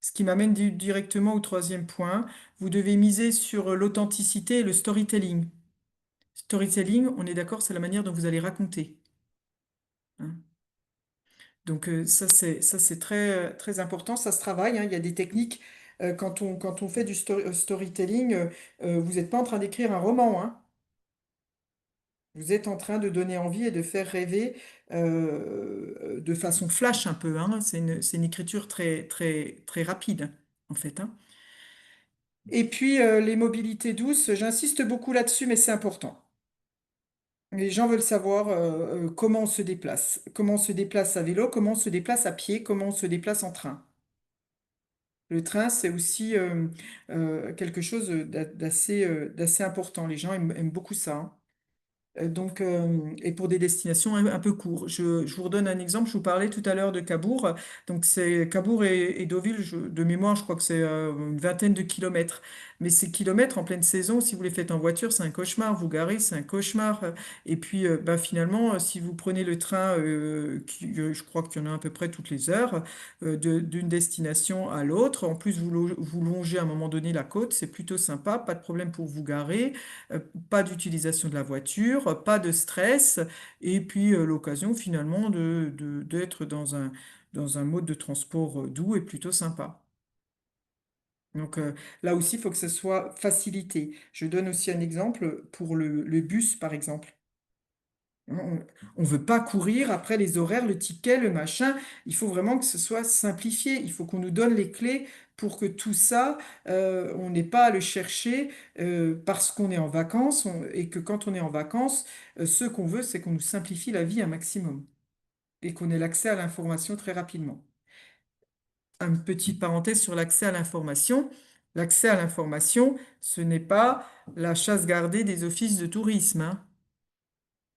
Ce qui m'amène directement au troisième point. Vous devez miser sur l'authenticité et le storytelling. Storytelling, on est d'accord, c'est la manière dont vous allez raconter. Hein. Donc ça c'est très très important, ça se travaille. Hein. Il y a des techniques quand on fait du storytelling, vous n'êtes pas en train d'écrire un roman. Hein. Vous êtes en train de donner envie et de faire rêver de façon flash un peu. Hein. C'est une écriture très très très rapide en fait. Hein. Et puis les mobilités douces, j'insiste beaucoup là-dessus, mais c'est important. Les gens veulent savoir comment on se déplace. Comment on se déplace à vélo, comment on se déplace à pied, comment on se déplace en train. Le train, c'est aussi quelque chose d'assez important. Les gens aiment beaucoup ça. Hein. Donc, et pour des destinations un peu courtes. Je vous redonne un exemple. Je vous parlais tout à l'heure de Cabourg. Donc, c'est Cabourg et Deauville, de mémoire, je crois que c'est une vingtaine de kilomètres. Mais ces kilomètres en pleine saison, si vous les faites en voiture, c'est un cauchemar. Vous garez, c'est un cauchemar. Et puis, bah, finalement, si vous prenez le train, je crois qu'il y en a à peu près toutes les heures, d'une destination à l'autre, en plus, vous longez à un moment donné la côte, c'est plutôt sympa. Pas de problème pour vous garer. Euh, Pas d'utilisation de la voiture, pas de stress, et puis l'occasion finalement d'être dans un mode de transport doux et plutôt sympa. Donc là aussi, il faut que ce soit facilité. Je donne aussi un exemple pour le bus, par exemple. On ne veut pas courir après les horaires, le ticket, le machin. Il faut vraiment que ce soit simplifié. Il faut qu'on nous donne les clés pour que tout ça, on n'ait pas à le chercher parce qu'on est en vacances et que quand on est en vacances, ce qu'on veut, c'est qu'on nous simplifie la vie un maximum et qu'on ait l'accès à l'information très rapidement. Une petite parenthèse sur l'accès à l'information. L'accès à l'information, ce n'est pas la chasse gardée des offices de tourisme, hein.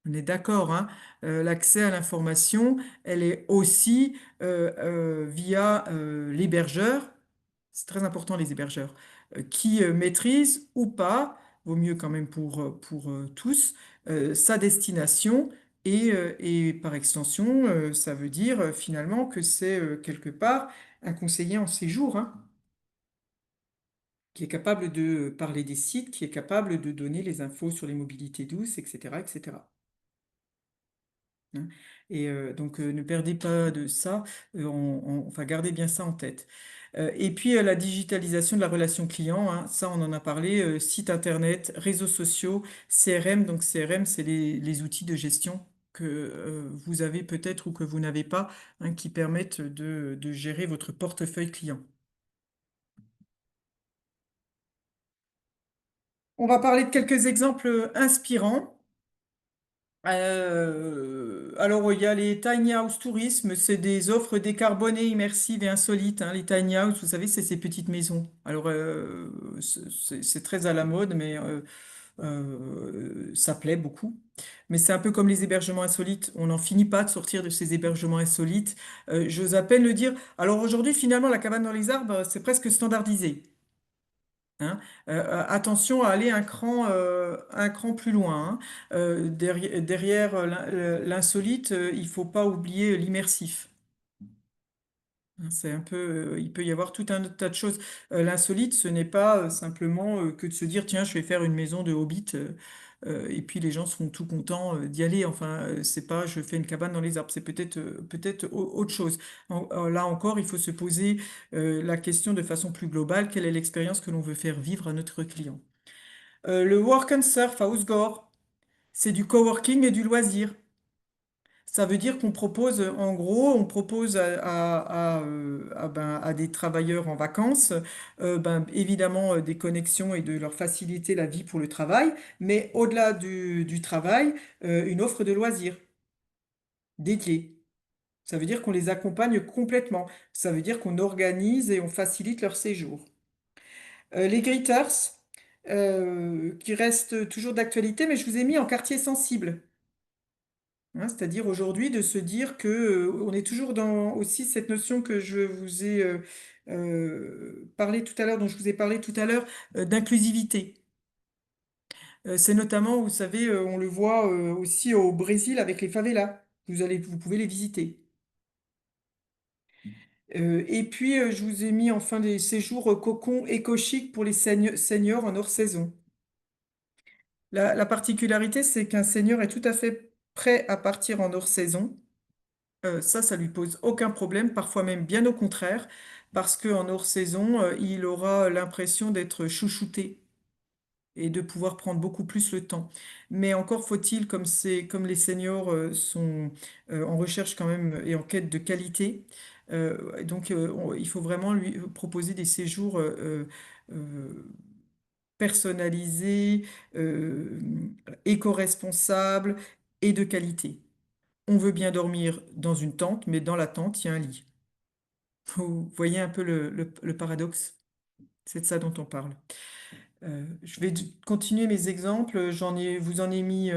On est d'accord, hein. L'accès à l'information, elle est aussi via l'hébergeur, c'est très important les hébergeurs, qui maîtrisent ou pas, vaut mieux quand même pour tous, sa destination et par extension, ça veut dire finalement que c'est quelque part un conseiller en séjour, hein, qui est capable de parler des sites, qui est capable de donner les infos sur les mobilités douces, etc., etc. Hein. Et donc, ne perdez pas de ça, enfin, gardez bien ça en tête. Et puis, la digitalisation de la relation client, hein, ça, on en a parlé, site internet, réseaux sociaux, CRM. Donc, CRM, c'est les outils de gestion que vous avez peut-être ou que vous n'avez pas, hein, qui permettent de gérer votre portefeuille client. On va parler de quelques exemples inspirants. Alors, il y a les tiny house tourisme, c'est des offres décarbonées, immersives et insolites, hein. Les tiny house, vous savez, c'est ces petites maisons. Alors, c'est très à la mode, mais ça plaît beaucoup. Mais c'est un peu comme les hébergements insolites. On n'en finit pas de sortir de ces hébergements insolites. J'ose à peine le dire. Alors aujourd'hui, finalement, la cabane dans les arbres, c'est presque standardisé, hein. Attention à aller un cran plus loin, hein. Derrière l'insolite, il faut pas oublier l'immersif, hein. C'est un peu, il peut y avoir tout un tas de choses. L'insolite, ce n'est pas simplement que de se dire, tiens, je vais faire une maison de hobbit, et puis les gens seront tout contents d'y aller. Enfin, c'est pas, je fais une cabane dans les arbres. C'est peut-être autre chose. Là encore, il faut se poser la question de façon plus globale, quelle est l'expérience que l'on veut faire vivre à notre client? Le Work and Surf à Housegor, c'est du coworking et du loisir. Ça veut dire qu'on propose, en gros, on propose à des travailleurs en vacances, évidemment, des connexions et de leur faciliter la vie pour le travail, mais au-delà du travail, une offre de loisirs dédiée. Ça veut dire qu'on les accompagne complètement. Ça veut dire qu'on organise et on facilite leur séjour. Les Greeters, qui restent toujours d'actualité, mais je vous ai mis en quartier sensible. Hein, c'est-à-dire aujourd'hui de se dire que on est toujours dans aussi cette notion que je vous ai parlé tout à l'heure, dont je vous ai parlé tout à l'heure, d'inclusivité. C'est notamment, vous savez, on le voit aussi au Brésil avec les favelas. Vous pouvez les visiter. Et puis, je vous ai mis enfin des séjours cocon éco-chic pour les seniors en hors saison. La particularité, c'est qu'un senior est tout à fait prêt à partir en hors saison. Ça lui pose aucun problème, parfois même bien au contraire, parce qu'en hors saison, il aura l'impression d'être chouchouté et de pouvoir prendre beaucoup plus le temps. Mais encore faut-il, comme les seniors sont en recherche quand même et en quête de qualité, donc il faut vraiment lui proposer des séjours personnalisés, éco-responsables et de qualité. On veut bien dormir dans une tente, mais dans la tente, il y a un lit. Vous voyez un peu le paradoxe? C'est de ça dont on parle. Je vais continuer mes exemples. Vous en ai mis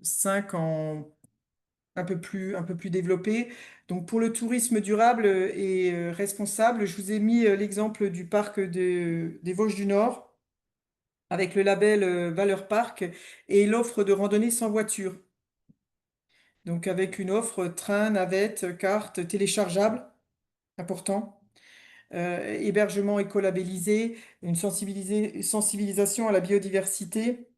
cinq un peu plus développés. Donc pour le tourisme durable et responsable, je vous ai mis l'exemple du parc des Vosges du Nord avec le label Valeur Parc et l'offre de randonnée sans voiture. Donc avec une offre train, navette, carte téléchargeable, important. Hébergement écolabellisé, une sensibilisation à la biodiversité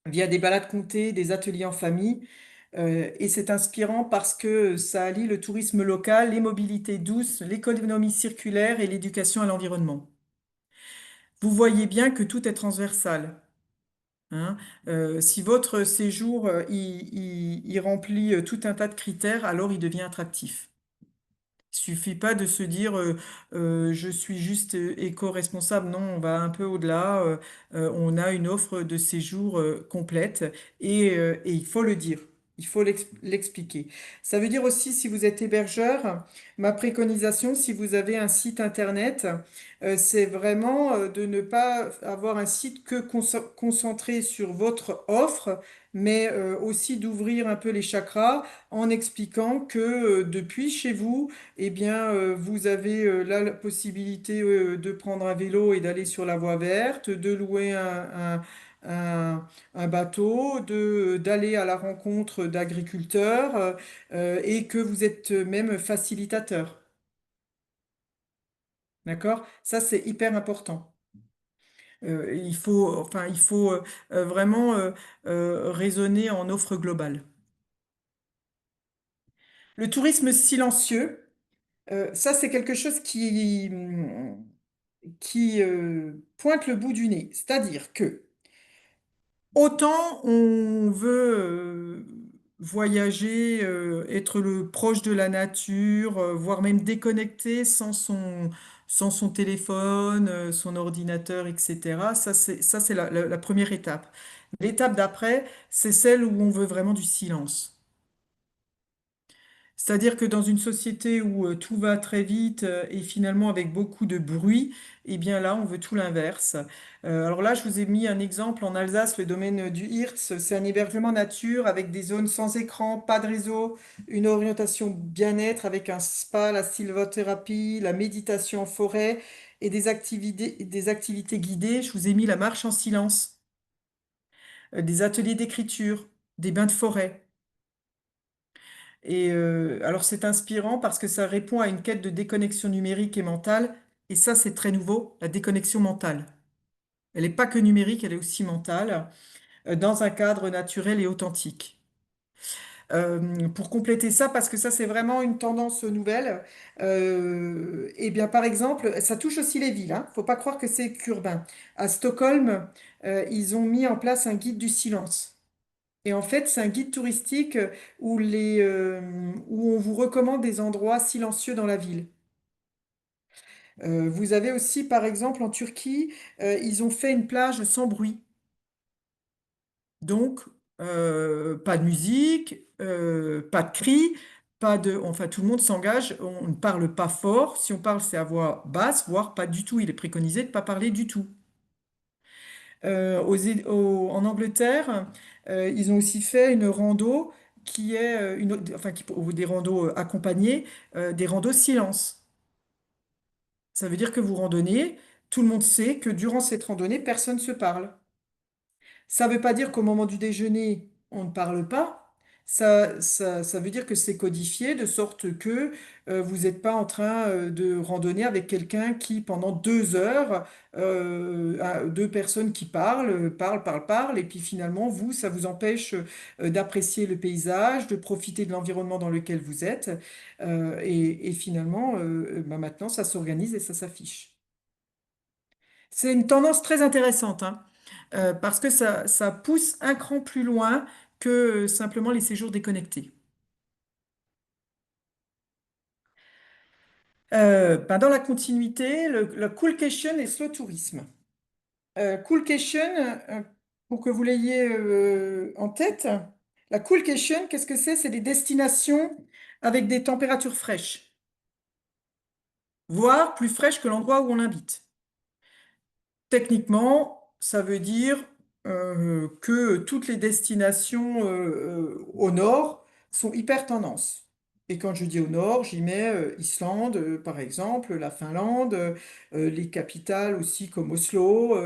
via des balades comptées, des ateliers en famille. Et c'est inspirant parce que ça allie le tourisme local, les mobilités douces, l'économie circulaire et l'éducation à l'environnement. Vous voyez bien que tout est transversal, hein. Si votre séjour il remplit tout un tas de critères, alors il devient attractif. Il suffit pas de se dire je suis juste éco-responsable. Non, on va un peu au-delà. On a une offre de séjour complète et il faut le dire. Il faut l'expliquer. Ça veut dire aussi, si vous êtes hébergeur, ma préconisation, si vous avez un site internet, c'est vraiment de ne pas avoir un site que concentré sur votre offre, mais aussi d'ouvrir un peu les chakras en expliquant que depuis chez vous, eh bien, vous avez là la possibilité de prendre un vélo et d'aller sur la voie verte, de louer un bateau, d'aller à la rencontre d'agriculteurs et que vous êtes même facilitateur. D'accord? Ça, c'est hyper important. Il faut vraiment raisonner en offre globale. Le tourisme silencieux, ça, c'est quelque chose qui pointe le bout du nez. C'est-à-dire que autant on veut voyager, être le proche de la nature, voire même déconnecté sans son téléphone, son ordinateur, etc. Ça, c'est la première étape. L'étape d'après, c'est celle où on veut vraiment du silence. C'est-à-dire que dans une société où tout va très vite et finalement avec beaucoup de bruit, eh bien là, on veut tout l'inverse. Alors là, je vous ai mis un exemple en Alsace, le domaine du Hirtz. C'est un hébergement nature avec des zones sans écran, pas de réseau, une orientation bien-être avec un spa, la sylvothérapie, la méditation en forêt et des activités guidées. Je vous ai mis la marche en silence, des ateliers d'écriture, des bains de forêt. Et alors c'est inspirant parce que ça répond à une quête de déconnexion numérique et mentale. Et ça, c'est très nouveau, la déconnexion mentale. Elle n'est pas que numérique, elle est aussi mentale, dans un cadre naturel et authentique. Pour compléter ça, parce que ça, c'est vraiment une tendance nouvelle, et bien par exemple, ça touche aussi les villes, hein. Faut pas croire que c'est qu'urbain. À Stockholm, ils ont mis en place un guide du silence. Et en fait, c'est un guide touristique où on vous recommande des endroits silencieux dans la ville. Vous avez aussi, par exemple, en Turquie, ils ont fait une plage sans bruit. Donc, pas de musique, pas de cris, enfin, tout le monde s'engage, on ne parle pas fort. Si on parle, c'est à voix basse, voire pas du tout. Il est préconisé de ne pas parler du tout. En Angleterre, ils ont aussi fait une rando qui est ou des randos accompagnés, des randos silence. Ça veut dire que vous randonnez, tout le monde sait que durant cette randonnée, personne ne se parle. Ça ne veut pas dire qu'au moment du déjeuner, on ne parle pas. Ça veut dire que c'est codifié de sorte que vous n'êtes pas en train de randonner avec quelqu'un qui, pendant 2 heures, deux personnes qui parlent, et puis finalement, vous, ça vous empêche d'apprécier le paysage, de profiter de l'environnement dans lequel vous êtes. Et finalement, bah maintenant, ça s'organise et ça s'affiche. C'est une tendance très intéressante, hein, parce que ça pousse un cran plus loin que simplement les séjours déconnectés. Ben, dans la continuité, le cool question et slow tourisme. Cool question, euh, pour que vous l'ayez en tête, la cool question, qu'est-ce que c'est? C'est des destinations avec des températures fraîches, voire plus fraîches que l'endroit où on invite. Techniquement, ça veut dire que toutes les destinations au nord sont hyper tendance. Et quand je dis au nord, j'y mets Islande, par exemple, la Finlande, les capitales aussi comme Oslo,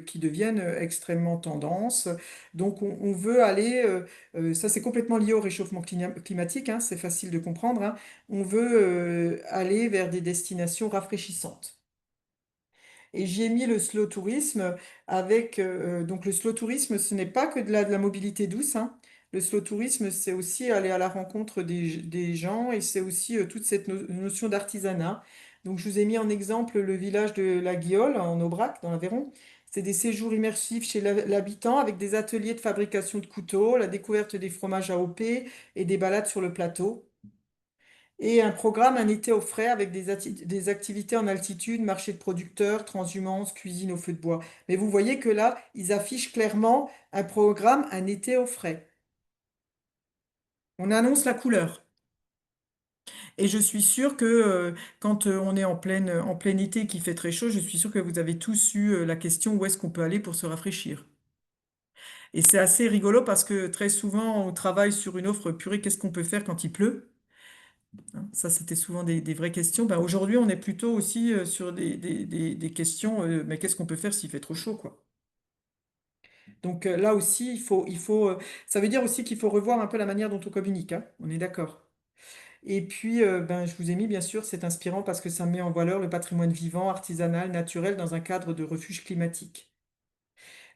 qui deviennent extrêmement tendance. Donc on veut aller, ça c'est complètement lié au réchauffement climatique, hein, c'est facile de comprendre, hein. On veut aller vers des destinations rafraîchissantes. Et j'y ai mis le slow tourisme avec donc le slow tourisme, ce n'est pas que de la mobilité douce, hein. Le slow tourisme, c'est aussi aller à la rencontre des gens et c'est aussi toute cette notion d'artisanat. Donc je vous ai mis en exemple le village de La Guiole en Aubrac, dans l'Aveyron. C'est des séjours immersifs chez l'habitant avec des ateliers de fabrication de couteaux, la découverte des fromages AOP et des balades sur le plateau. Et un programme un été au frais avec des activités en altitude, marché de producteurs, transhumance, cuisine au feu de bois. Mais vous voyez que là, ils affichent clairement un programme un été au frais. On annonce la couleur. Et je suis sûre que quand on est en plein été et qu'il fait très chaud, je suis sûre que vous avez tous eu la question où est-ce qu'on peut aller pour se rafraîchir. Et c'est assez rigolo parce que très souvent, on travaille sur une offre, purée, qu'est-ce qu'on peut faire quand il pleut? Hein, ça, c'était souvent des vraies questions. Ben, aujourd'hui, on est plutôt aussi sur des questions, mais qu'est-ce qu'on peut faire s'il fait trop chaud, quoi? Donc là aussi, ça veut dire aussi qu'il faut revoir un peu la manière dont on communique, hein, on est d'accord. Et puis, ben, je vous ai mis, bien sûr, c'est inspirant parce que ça met en valeur le patrimoine vivant, artisanal, naturel dans un cadre de refuge climatique.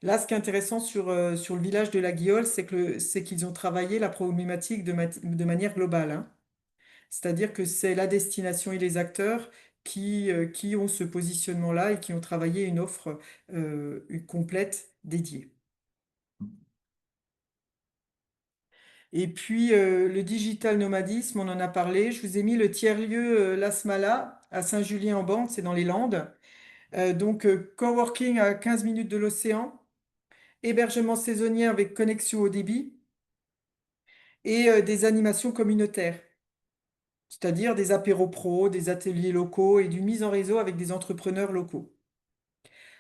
Là, ce qui est intéressant sur le village de la Guiole, c'est qu'ils ont travaillé la problématique de manière globale, hein. C'est-à-dire que c'est la destination et les acteurs qui ont ce positionnement-là et qui ont travaillé une offre une complète dédiée. Et puis, le digital nomadisme, on en a parlé. Je vous ai mis le tiers-lieu Las Malas à Saint-Julien-en-Bande, c'est dans les Landes. Donc, coworking à 15 minutes de l'océan, hébergement saisonnier avec connexion au débit et des animations communautaires, c'est-à-dire des apéros pros, des ateliers locaux et d'une mise en réseau avec des entrepreneurs locaux.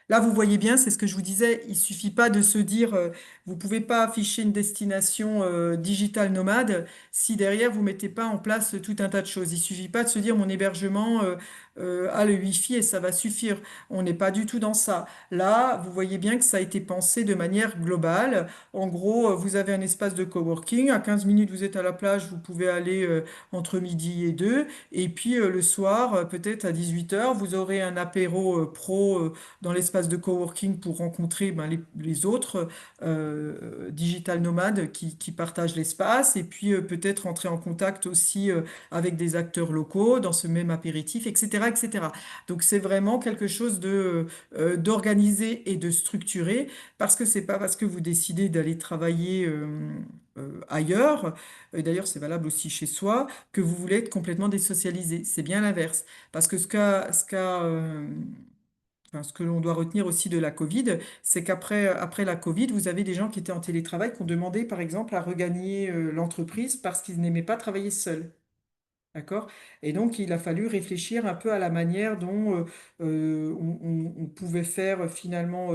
Là, vous voyez bien, c'est ce que je vous disais, il suffit pas de se dire, vous pouvez pas afficher une destination digitale nomade si derrière vous mettez pas en place tout un tas de choses. Il suffit pas de se dire mon hébergement a le Wi-Fi et ça va suffire. On n'est pas du tout dans ça. Là, vous voyez bien que ça a été pensé de manière globale. En gros, vous avez un espace de coworking. À 15 minutes, vous êtes à la plage, vous pouvez aller entre midi et 2. Et puis le soir, peut-être à 18 heures, vous aurez un apéro pro dans l'espace de coworking pour rencontrer ben, les autres digital nomades qui partagent l'espace et puis peut-être entrer en contact aussi avec des acteurs locaux dans ce même apéritif, etc., etc. Donc c'est vraiment quelque chose d'organisé et de structuré parce que c'est pas parce que vous décidez d'aller travailler ailleurs, d'ailleurs c'est valable aussi chez soi, que vous voulez être complètement désocialisé. C'est bien l'inverse. Parce que enfin, ce que l'on doit retenir aussi de la Covid, c'est après la Covid, vous avez des gens qui étaient en télétravail qui ont demandé, par exemple, à regagner l'entreprise parce qu'ils n'aimaient pas travailler seuls. D'accord? Et donc, il a fallu réfléchir un peu à la manière dont on pouvait faire finalement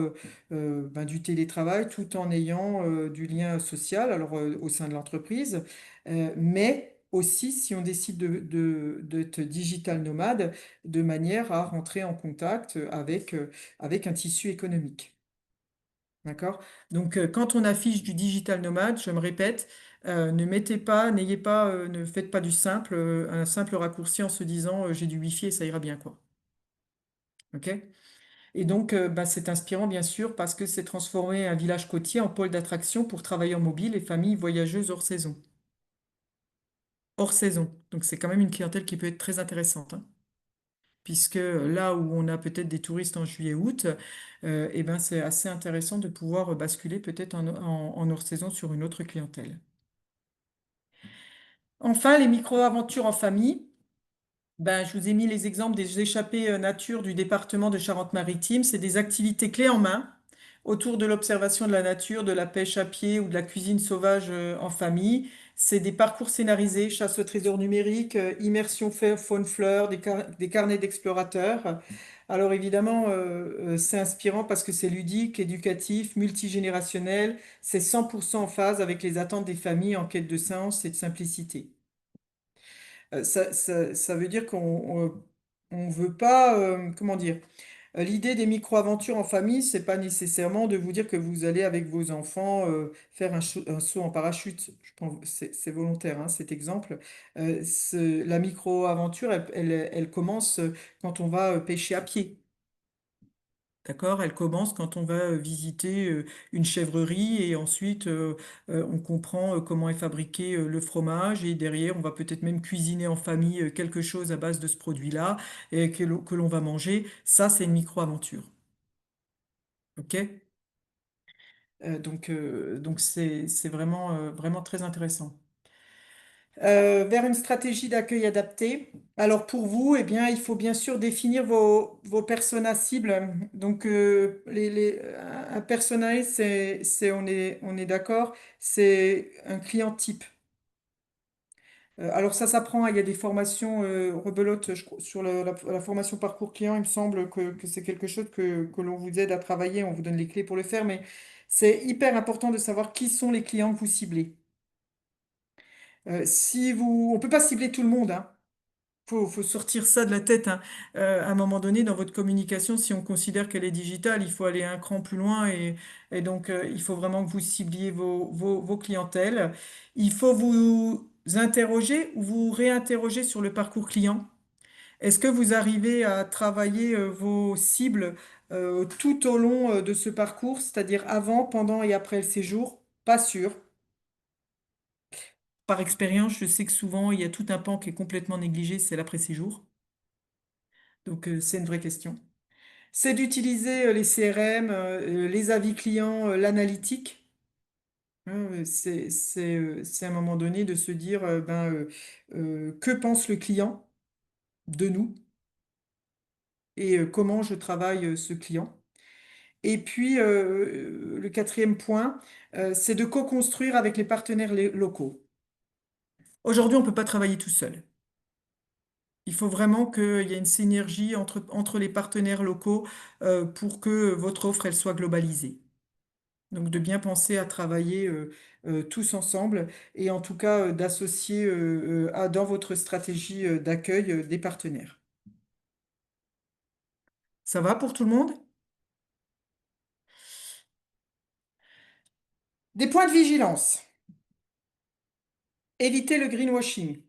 ben, du télétravail tout en ayant du lien social, alors au sein de l'entreprise, mais aussi si on décide d'être digital nomade, de manière à rentrer en contact avec un tissu économique. D'accord? Donc, quand on affiche du digital nomade, je me répète, ne faites pas un simple raccourci en se disant j'ai du Wi-Fi et ça ira bien, quoi. OK? Et donc, bah, c'est inspirant, bien sûr, parce que c'est transformer un village côtier en pôle d'attraction pour travailleurs mobiles et familles voyageuses hors saison. Hors saison. Donc, c'est quand même une clientèle qui peut être très intéressante, hein. Puisque là où on a peut-être des touristes en juillet-août, eh ben, c'est assez intéressant de pouvoir basculer peut-être en hors saison sur une autre clientèle. Enfin, les micro-aventures en famille. Ben, je vous ai mis les exemples des échappées nature du département de Charente-Maritime. C'est des activités clés en main autour de l'observation de la nature, de la pêche à pied ou de la cuisine sauvage en famille. C'est des parcours scénarisés, chasse au trésor numérique, immersion faune-fleur, des carnets d'explorateurs. Alors évidemment, c'est inspirant parce que c'est ludique, éducatif, multigénérationnel. C'est 100% en phase avec les attentes des familles en quête de sens et de simplicité. Ça veut dire on veut pas, comment dire, l'idée des micro-aventures en famille, c'est pas nécessairement de vous dire que vous allez avec vos enfants faire un saut en parachute. Je pense, c'est volontaire, hein, cet exemple. La micro-aventure, elle commence quand on va pêcher à pied. D'accord? Elle commence quand on va visiter une chèvrerie et ensuite on comprend comment est fabriqué le fromage et derrière on va peut-être même cuisiner en famille quelque chose à base de ce produit-là et que l'on va manger. Ça, c'est une micro-aventure. OK? Donc c'est vraiment, vraiment très intéressant. Vers une stratégie d'accueil adaptée. Alors pour vous, eh bien, il faut bien sûr définir vos personas cibles. Donc un persona, on est d'accord, c'est un client type. Alors ça s'apprend, il y a des formations rebelotes sur la formation parcours client. Il me semble que c'est quelque chose que l'on vous aide à travailler, on vous donne les clés pour le faire, mais c'est hyper important de savoir qui sont les clients que vous ciblez. On peut pas cibler tout le monde, hein. Faut sortir ça de la tête, hein. À un moment donné, dans votre communication, si on considère qu'elle est digitale, il faut aller un cran plus loin et donc il faut vraiment que vous cibliez vos clientèles. Il faut vous interroger ou vous réinterroger sur le parcours client. Est-ce que vous arrivez à travailler vos cibles tout au long de ce parcours, c'est-à-dire avant, pendant et après le séjour? Pas sûr. Par expérience, je sais que souvent, il y a tout un pan qui est complètement négligé, c'est l'après-séjour. Donc, c'est une vraie question. C'est d'utiliser les CRM, les avis clients, l'analytique. C'est à un moment donné de se dire, que pense le client de nous et comment je travaille ce client. Et puis, le quatrième point, c'est de co-construire avec les partenaires locaux. Aujourd'hui, on ne peut pas travailler tout seul. Il faut vraiment qu'il y ait une synergie entre les partenaires locaux pour que votre offre elle soit globalisée. Donc de bien penser à travailler tous ensemble et en tout cas d'associer dans votre stratégie d'accueil des partenaires. Ça va pour tout le monde? Des points de vigilance. Éviter le greenwashing.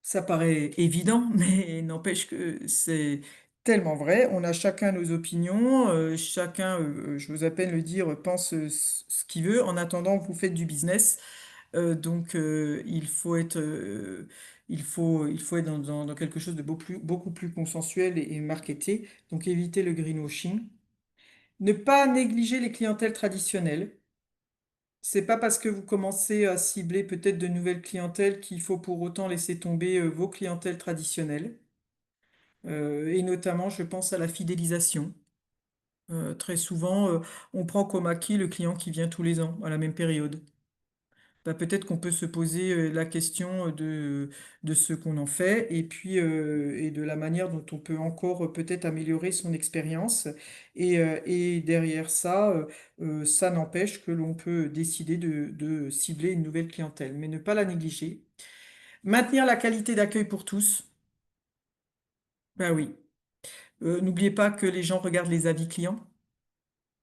Ça paraît évident, mais n'empêche que c'est tellement vrai. On a chacun nos opinions, chacun, je vous appelle le dire, pense ce qu'il veut. En attendant, vous faites du business. Donc, il faut être dans quelque chose de beaucoup plus consensuel et marketé. Donc, éviter le greenwashing. Ne pas négliger les clientèles traditionnelles. C'est pas parce que vous commencez à cibler peut-être de nouvelles clientèles qu'il faut pour autant laisser tomber vos clientèles traditionnelles. Et notamment, je pense à la fidélisation. Très souvent, on prend comme acquis le client qui vient tous les ans, à la même période. Bah, peut-être qu'on peut se poser la question de ce qu'on en fait et puis et de la manière dont on peut encore peut-être améliorer son expérience. Et derrière ça, ça n'empêche que l'on peut décider de cibler une nouvelle clientèle, mais ne pas la négliger. Maintenir la qualité d'accueil pour tous. Ben oui. N'oubliez pas que les gens regardent les avis clients,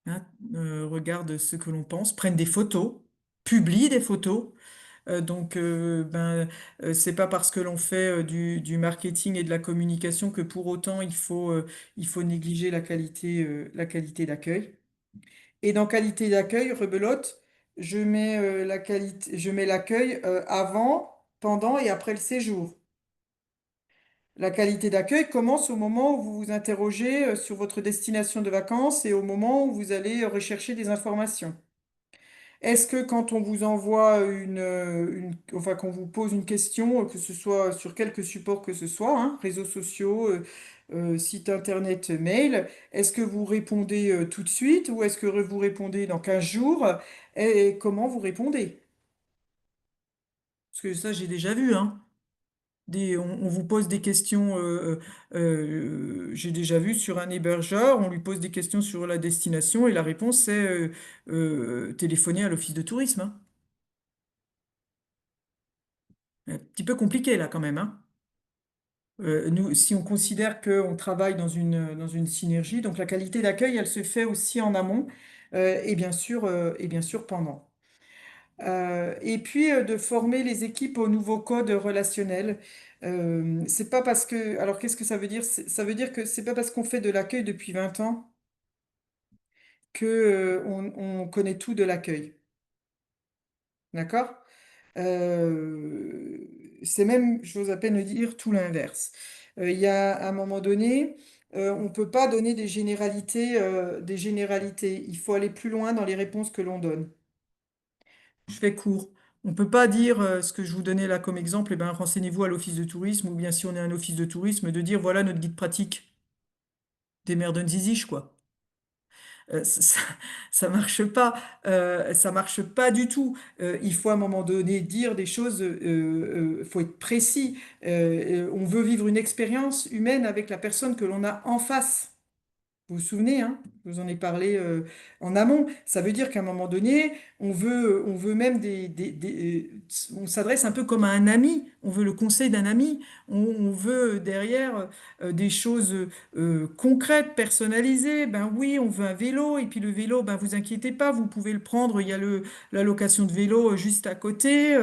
hein, regardent ce que l'on pense, prennent des photos, publient des photos. C'est pas parce que l'on fait du marketing et de la communication que pour autant il faut négliger la qualité d'accueil. Et dans qualité d'accueil, rebelote, je mets l'accueil avant, pendant et après le séjour. La qualité d'accueil commence au moment où vous vous interrogez sur votre destination de vacances et au moment où vous allez rechercher des informations. Est-ce que quand on vous envoie enfin, qu'on vous pose une question, que ce soit sur quelque support que ce soit, hein, réseaux sociaux, site internet, mail, est-ce que vous répondez tout de suite ou est-ce que vous répondez dans 15 jours et comment vous répondez? Parce que ça, j'ai déjà vu, hein. On vous pose des questions, j'ai déjà vu sur un hébergeur, on lui pose des questions sur la destination et la réponse c'est téléphoner à l'office de tourisme, hein. Un petit peu compliqué là quand même, hein. Nous, si on considère qu'on travaille dans une synergie, donc la qualité d'accueil, elle se fait aussi en amont et bien sûr pendant. Et puis de former les équipes aux nouveaux codes relationnels. C'est pas parce que. Alors qu'est-ce que ça veut dire? Ça veut dire que c'est pas parce qu'on fait de l'accueil depuis 20 ans que on connaît tout de l'accueil. D'accord? C'est même, j'ose à peine le dire, tout l'inverse. Il y a à un moment donné, on ne peut pas donner des généralités, des généralités. Il faut aller plus loin dans les réponses que l'on donne. Je fais court. On ne peut pas dire ce que je vous donnais là comme exemple, eh ben, renseignez-vous à l'office de tourisme, ou bien si on est un office de tourisme, de dire voilà notre guide pratique des mers d'Unziziche, quoi. Ça, ça marche pas, ça marche pas du tout. Il faut à un moment donné dire des choses, faut être précis. On veut vivre une expérience humaine avec la personne que l'on a en face. Vous vous souvenez, hein? Je vous en ai parlé en amont. Ça veut dire qu'à un moment donné, on veut même on s'adresse un peu comme à un ami. On veut le conseil d'un ami. On veut derrière des choses concrètes, personnalisées. Ben oui, on veut un vélo. Et puis le vélo, ben vous inquiétez pas, vous pouvez le prendre. Il y a la location de vélo juste à côté.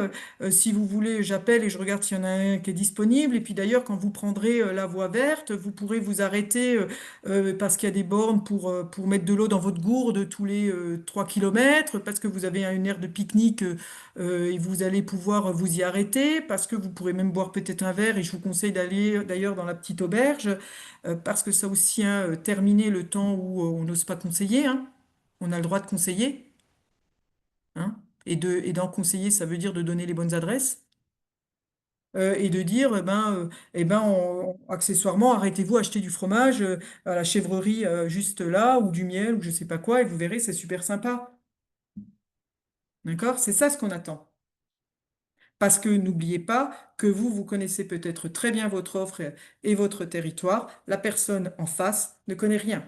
Si vous voulez, j'appelle et je regarde s'il y en a un qui est disponible. Et puis d'ailleurs, quand vous prendrez la voie verte, vous pourrez vous arrêter parce qu'il y a des bornes pour mettre de l'eau dans votre gourde tous les 3 km, parce que vous avez une aire de pique-nique et vous allez pouvoir vous y arrêter, parce que vous pourrez même boire peut-être un verre, et je vous conseille d'aller d'ailleurs dans la petite auberge, parce que ça aussi, hein, terminer le temps où on n'ose pas conseiller, hein. On a le droit de conseiller, hein, et d'en conseiller, ça veut dire de donner les bonnes adresses. Et de dire, accessoirement, arrêtez-vous, achetez du fromage à la chèvrerie juste là, ou du miel, ou je sais pas quoi, et vous verrez, c'est super sympa. D'accord? C'est ça ce qu'on attend. Parce que n'oubliez pas que vous connaissez peut-être très bien votre offre et votre territoire. La personne en face ne connaît rien.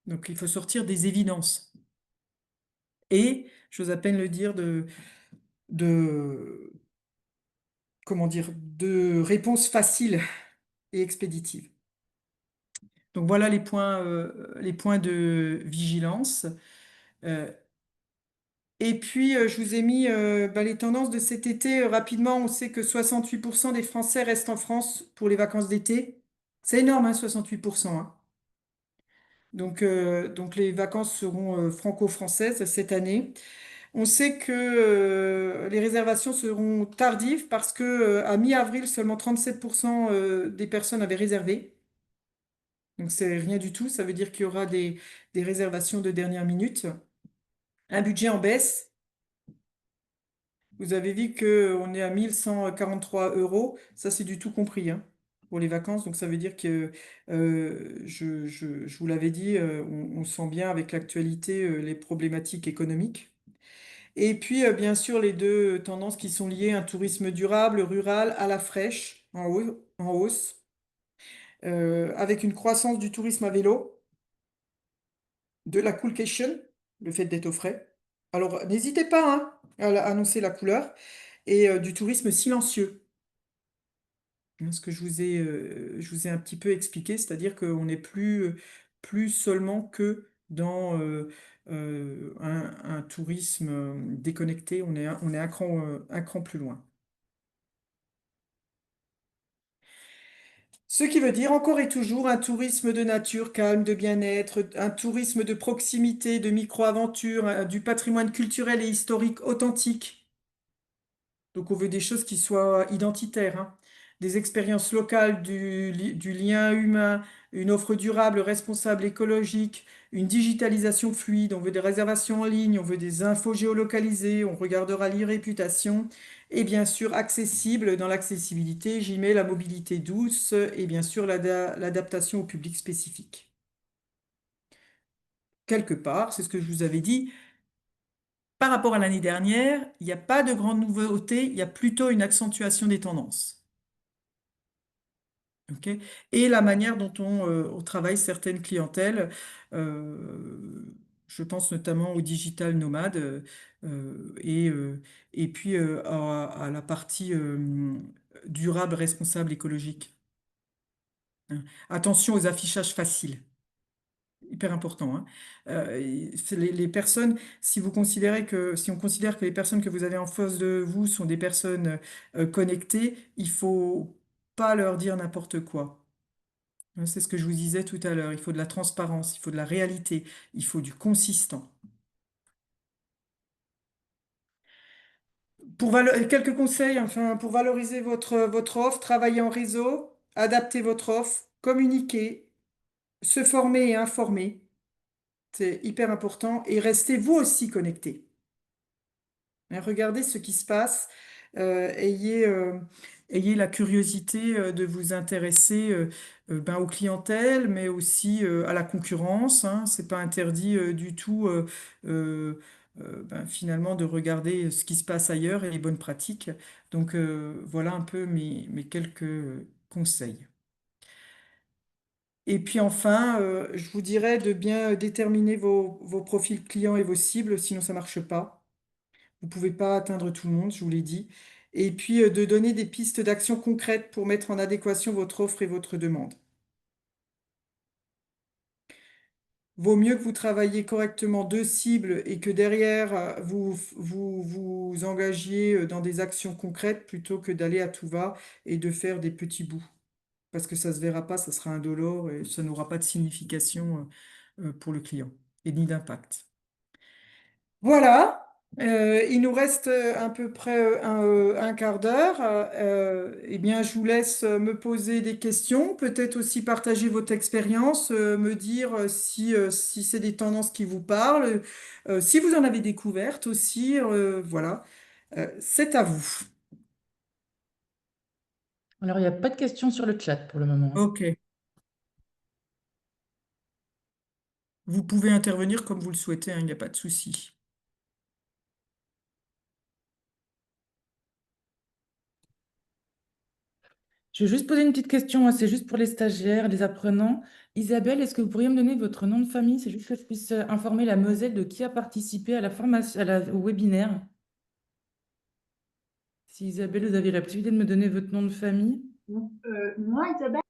Donc il faut sortir des évidences. Et, j'ose à peine le dire, de, comment dire, de réponses faciles et expéditives. Donc voilà les points de vigilance. Euh, et puis, je vous ai mis les tendances de cet été. Rapidement, on sait que 68% des Français restent en France pour les vacances d'été. C'est énorme, hein, 68%, hein. Donc les vacances seront franco-françaises cette année. On sait que les réservations seront tardives parce que à mi-avril, seulement 37% des personnes avaient réservé. Donc c'est rien du tout. Ça veut dire qu'il y aura des réservations de dernière minute. Un budget en baisse. Vous avez vu qu'on est à 1 143 euros. Ça, c'est du tout compris, hein, pour les vacances. Donc ça veut dire que, je vous l'avais dit, on sent bien avec l'actualité les problématiques économiques. Et puis, bien sûr, les deux tendances qui sont liées, un tourisme durable, rural, à la fraîche, en hausse, avec une croissance du tourisme à vélo, de la coolcation, le fait d'être au frais. Alors, n'hésitez pas, hein, annoncer la couleur, et du tourisme silencieux. Hein, ce que je vous ai un petit peu expliqué, c'est-à-dire qu'on n'est plus seulement que dans un tourisme déconnecté, on est un cran plus loin. Ce qui veut dire encore et toujours un tourisme de nature calme, de bien-être, un tourisme de proximité, de micro-aventure, du patrimoine culturel et historique authentique. Donc on veut des choses qui soient identitaires, hein. Des expériences locales, du lien humain, une offre durable, responsable, écologique, une digitalisation fluide. On veut des réservations en ligne, on veut des infos géolocalisées, on regardera l'e-réputation. Et bien sûr, accessible. Dans l'accessibilité, j'y mets la mobilité douce et bien sûr l'adaptation au public spécifique. Quelque part, c'est ce que je vous avais dit, par rapport à l'année dernière, il n'y a pas de grande nouveauté, il y a plutôt une accentuation des tendances. Ok. Et la manière dont on travaille certaines clientèles, je pense notamment aux digital nomades euh, et, euh, et puis à la partie durable, responsable, écologique, hein. Attention aux affichages faciles. Hyper important, hein. C'est les personnes, si on considère que les personnes que vous avez en face de vous sont des personnes connectées, il faut pas leur dire n'importe quoi. Hein, c'est ce que je vous disais tout à l'heure. Il faut de la transparence, il faut de la réalité, il faut du consistant. Quelques conseils, enfin, pour valoriser votre offre, travaillez en réseau, adapter votre offre, communiquer, se former et informer. C'est hyper important. Et restez vous aussi connectés. Hein, regardez ce qui se passe. Ayez la curiosité de vous intéresser ben, aux clientèles, mais aussi à la concurrence. Hein. C'est pas interdit du tout, ben, finalement, de regarder ce qui se passe ailleurs et les bonnes pratiques. Donc, voilà un peu mes quelques conseils. Et puis enfin, je vous dirais de bien déterminer vos profils clients et vos cibles, sinon ça marche pas. Vous ne pouvez pas atteindre tout le monde, je vous l'ai dit. Et puis de donner des pistes d'action concrètes pour mettre en adéquation votre offre et votre demande. Vaut mieux que vous travailliez correctement deux cibles et que derrière, vous engagiez dans des actions concrètes plutôt que d'aller à tout va et de faire des petits bouts. Parce que ça ne se verra pas, ça sera indolore et ça n'aura pas de signification pour le client et ni d'impact. Voilà. Il nous reste à peu près un quart d'heure. Eh bien, je vous laisse me poser des questions, peut-être aussi partager votre expérience, me dire si c'est des tendances qui vous parlent, si vous en avez découvertes aussi. Voilà. C'est à vous. Alors, il n'y a pas de questions sur le chat pour le moment. OK. Vous pouvez intervenir comme vous le souhaitez, hein, il n'y a pas de souci. Je vais juste poser une petite question, hein, c'est juste pour les stagiaires, les apprenants. Isabelle, est-ce que vous pourriez me donner votre nom de famille? C'est juste que je puisse informer la Moselle de qui a participé à la formation, au webinaire. Si Isabelle, vous avez la possibilité de me donner votre nom de famille. Moi, Isabelle,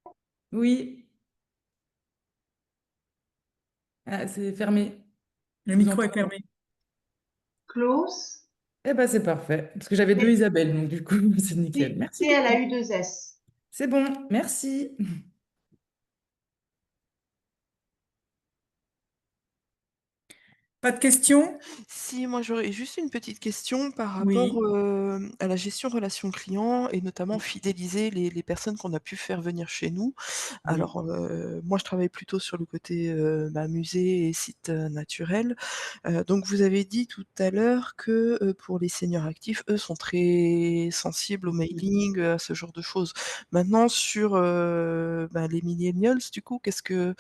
Oui. Ah, c'est fermé. Le Je vous micro est entends. fermé. Klaus, Eh ben, c'est parfait. Parce que j'avais deux Isabelle, donc du coup, c'est nickel. Merci beaucoup. C-L-A-U-2-S. C'est bon, merci. Pas de questions? Si, moi j'aurais juste une petite question par rapport, Oui. à la gestion relation client et notamment fidéliser les personnes qu'on a pu faire venir chez nous. Oui. Alors, moi je travaille plutôt sur le côté, bah, musée et sites, naturels. Donc vous avez dit tout à l'heure que, pour les seniors actifs, eux sont très sensibles au mailing, à ce genre de choses. Maintenant sur, bah, les millennials du coup, qu'est-ce que,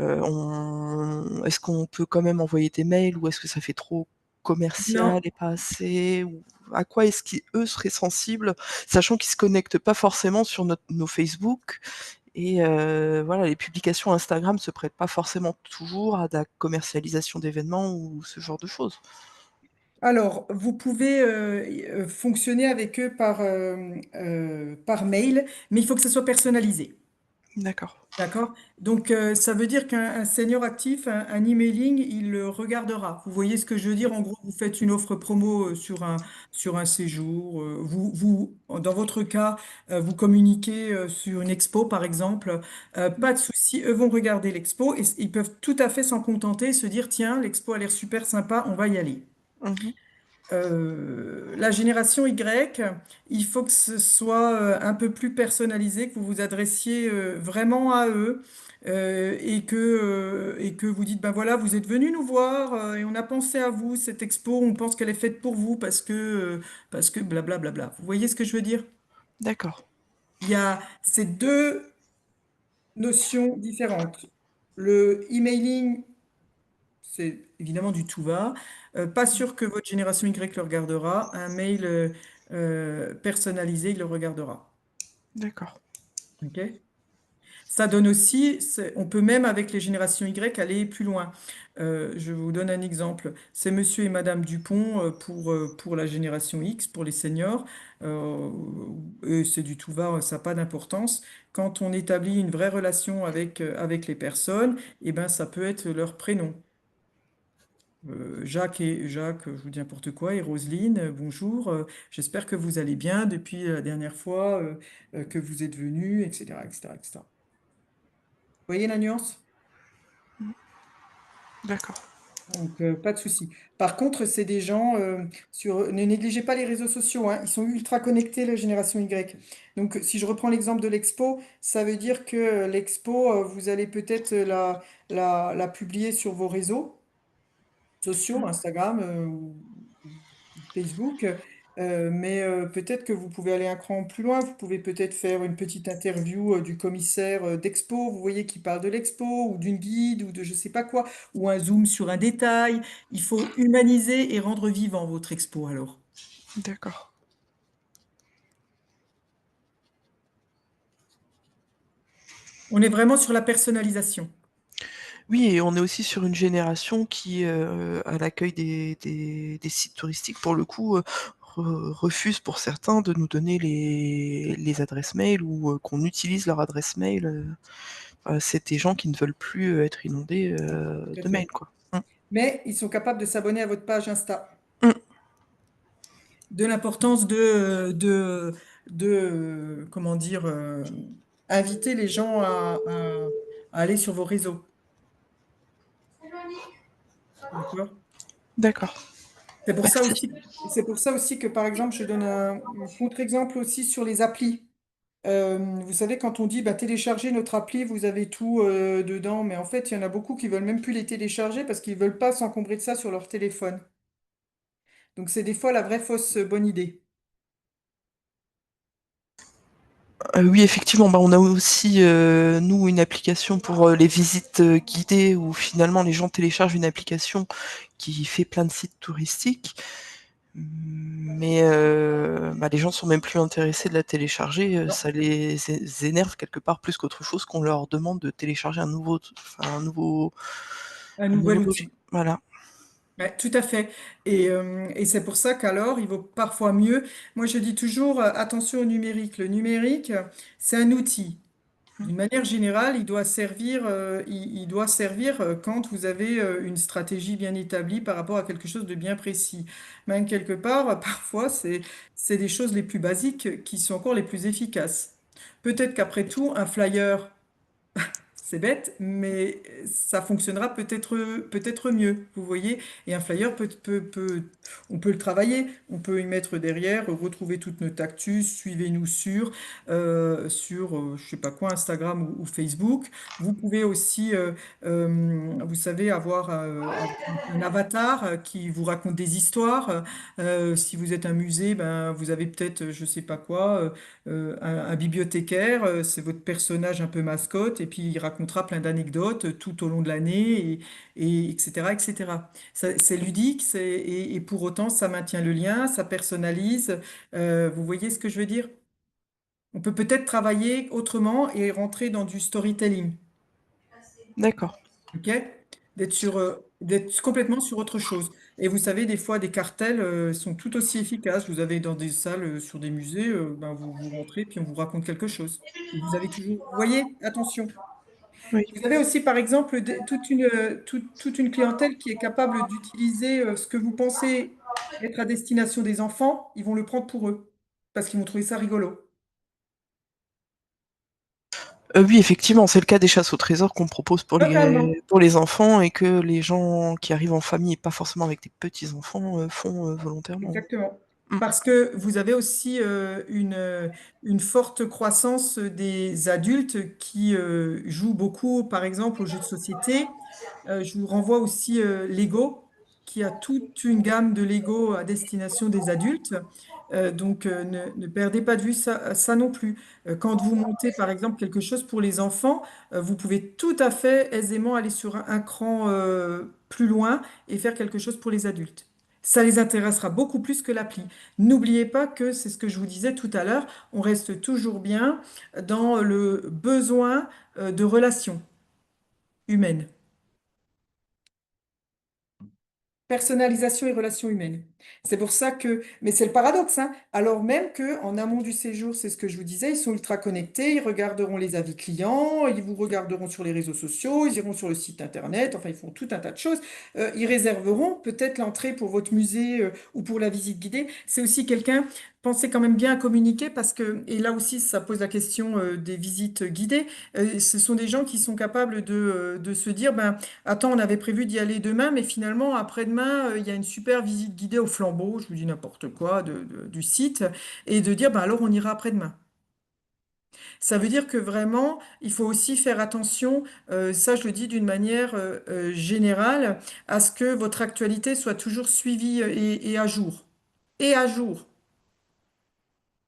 on est-ce qu'on peut quand même envoyer des mails ou est-ce que ça fait trop commercial Non. et pas assez? Ou à quoi est-ce qu'eux seraient sensibles? Sachant qu'ils se connectent pas forcément sur nos Facebook et voilà, les publications Instagram se prêtent pas forcément toujours à de la commercialisation d'événements ou ce genre de choses. Alors, vous pouvez fonctionner avec eux par mail, mais il faut que ce soit personnalisé. D'accord. D'accord? Donc, ça veut dire qu'un senior actif, un emailing, il le regardera. Vous voyez ce que je veux dire? En gros, vous faites une offre promo sur un séjour. Dans votre cas, vous communiquez sur une expo, par exemple. Pas de souci, eux vont regarder l'expo et ils peuvent tout à fait s'en contenter, se dire, tiens, l'expo a l'air super sympa, on va y aller. Mmh. La génération Y, il faut que ce soit un peu plus personnalisé, que vous vous adressiez vraiment à eux et que vous dites, ben voilà, vous êtes venus nous voir et on a pensé à vous, cette expo, on pense qu'elle est faite pour vous parce que blablabla. Vous voyez ce que je veux dire? D'accord. Il y a ces deux notions différentes. Le emailing, c'est évidemment du tout va. Pas sûr que votre génération Y le regardera. Un mail personnalisé, il le regardera. D'accord. OK? Ça donne aussi, on peut même avec les générations Y aller plus loin. Je vous donne un exemple. C'est Monsieur et Madame Dupont pour la génération X, pour les seniors. Et c'est du tout va, ça n'a pas d'importance. Quand on établit une vraie relation avec les personnes, eh ben, ça peut être leur prénom. Jacques, je vous dis n'importe quoi, et Roselyne, bonjour, j'espère que vous allez bien depuis la dernière fois que vous êtes venus, etc., etc., etc. Vous voyez la nuance? D'accord. Donc, pas de souci. Par contre, c'est des gens ne négligez pas les réseaux sociaux, hein, ils sont ultra connectés, la génération Y. Donc, si je reprends l'exemple de l'expo, ça veut dire que l'expo, vous allez peut-être la publier sur vos réseaux sociaux, Instagram ou Facebook. Mais peut-être que vous pouvez aller un cran plus loin. Vous pouvez peut-être faire une petite interview du commissaire d'expo, vous voyez, qui parle de l'expo, ou d'une guide, ou de je sais pas quoi, ou un zoom sur un détail. Il faut humaniser et rendre vivant votre expo alors. D'accord. On est vraiment sur la personnalisation. Oui, et on est aussi sur une génération qui, à l'accueil des sites touristiques, pour le coup, refuse pour certains de nous donner les adresses mail ou qu'on utilise leur adresse mail. C'est des gens qui ne veulent plus être inondés Tout à de mails, fait. quoi. Mais ils sont capables de s'abonner à votre page Insta. Mm. De l'importance comment dire, inviter les gens à aller sur vos réseaux. D'accord? D'accord. C'est pour ça Merci. aussi, c'est pour ça aussi que, par exemple, je donne un contre-exemple aussi sur les applis. Vous savez, quand on dit bah, téléchargez notre appli, vous avez tout dedans, mais en fait, il y en a beaucoup qui veulent même plus les télécharger parce qu'ils veulent pas s'encombrer de ça sur leur téléphone. Donc, c'est des fois la vraie fausse bonne idée. Oui, effectivement, bah, on a aussi, nous, une application pour les visites guidées où finalement les gens téléchargent une application qui fait plein de sites touristiques. Mais bah, les gens sont même plus intéressés de la télécharger, Non, ça les énerve quelque part plus qu'autre chose qu'on leur demande de télécharger un un nouvel nouveau outil. voilà. Ouais, tout à fait. Et c'est pour ça qu'alors, il vaut parfois mieux. Moi, je dis toujours, attention au numérique. Le numérique, c'est un outil. D'une manière générale, il doit servir quand vous avez une stratégie bien établie par rapport à quelque chose de bien précis. Même quelque part, parfois, c'est des choses les plus basiques qui sont encore les plus efficaces. Peut-être qu'après tout, un flyer, c'est bête, mais ça fonctionnera peut-être mieux, vous voyez. Et un flyer on peut le travailler, on peut y mettre derrière, retrouver toute notre actus, suivez-nous je sais pas quoi, Instagram ou Facebook. Vous pouvez aussi, vous savez, avoir un avatar qui vous raconte des histoires. Si vous êtes un musée, ben, vous avez peut-être, je sais pas quoi. Un bibliothécaire, c'est votre personnage un peu mascotte, et puis il racontera plein d'anecdotes tout au long de l'année, etc., etc. C'est ludique, et pour autant, ça maintient le lien, ça personnalise. Vous voyez ce que je veux dire? On peut peut-être travailler autrement et rentrer dans du storytelling, D'accord. ok? D'être complètement sur autre chose. Et vous savez, des fois, des cartels sont tout aussi efficaces. Vous avez dans des salles, sur des musées, ben, vous rentrez, puis on vous raconte quelque chose. Et vous avez toujours, vous voyez, attention. Oui. Vous avez aussi, par exemple, toute une clientèle qui est capable d'utiliser ce que vous pensez être à destination des enfants. Ils vont le prendre pour eux, parce qu'ils vont trouver ça rigolo. Oui, effectivement, c'est le cas des chasses au trésor qu'on propose Totalement. pour les enfants et que les gens qui arrivent en famille et pas forcément avec des petits-enfants, font, volontairement. Exactement. Mmh. Parce que vous avez aussi une forte croissance des adultes qui jouent beaucoup, par exemple, aux jeux de société. Je vous renvoie aussi Lego, qui a toute une gamme de Lego à destination des adultes. Donc, ne perdez pas de vue ça non plus. Quand vous montez, par exemple, quelque chose pour les enfants, vous pouvez tout à fait aisément aller sur un cran plus loin et faire quelque chose pour les adultes. Ça les intéressera beaucoup plus que l'appli. N'oubliez pas que c'est ce que je vous disais tout à l'heure, on reste toujours bien dans le besoin de relations humaines. Personnalisation et relations humaines. C'est pour ça que, mais c'est le paradoxe, hein, alors même que en amont du séjour, c'est ce que je vous disais, ils sont ultra connectés, ils regarderont les avis clients, ils vous regarderont sur les réseaux sociaux, ils iront sur le site internet, enfin ils font tout un tas de choses. Ils réserveront peut-être l'entrée pour votre musée ou pour la visite guidée. C'est aussi quelqu'un pensez quand même bien à communiquer parce que, et là aussi, ça pose la question des visites guidées. Ce sont des gens qui sont capables de se dire, ben, attends, on avait prévu d'y aller demain, mais finalement, après-demain, il y a une super visite guidée au Flambeau, je vous dis n'importe quoi, du site, et de dire, ben, alors on ira après-demain. Ça veut dire que vraiment, il faut aussi faire attention, ça je le dis d'une manière générale, à ce que votre actualité soit toujours suivie et à jour. Et à jour.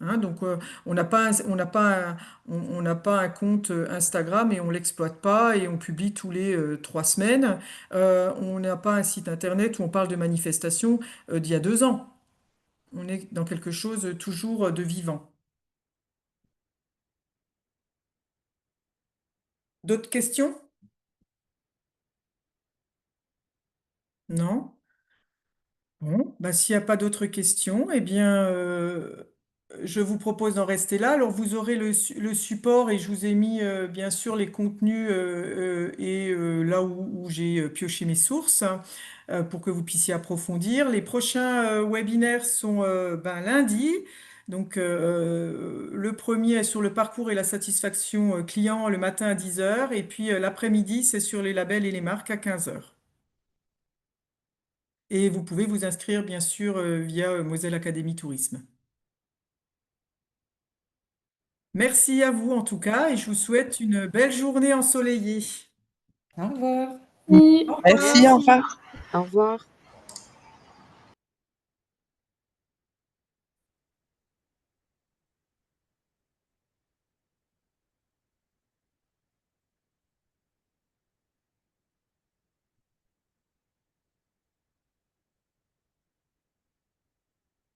Hein, donc, on n'a pas, on n'a pas un compte Instagram et on l'exploite pas et on publie tous les 3 semaines. On n'a pas un site internet où on parle de manifestations d'il y a 2 ans. On est dans quelque chose toujours de vivant. D'autres questions? Non? Bon, bah, s'il n'y a pas d'autres questions, eh bien, je vous propose d'en rester là. Alors, vous aurez le support et je vous ai mis, bien sûr, les contenus et là où j'ai pioché mes sources pour que vous puissiez approfondir. Les prochains webinaires sont ben, lundi. Donc, le premier est sur le parcours et la satisfaction client le matin à 10 heures et puis l'après-midi, c'est sur les labels et les marques à 15 heures. Et vous pouvez vous inscrire, bien sûr, via Moselle Académie Tourisme. Merci à vous en tout cas et je vous souhaite une belle journée ensoleillée. Au revoir. Oui. Au revoir. Merci, au Merci. revoir. Au revoir.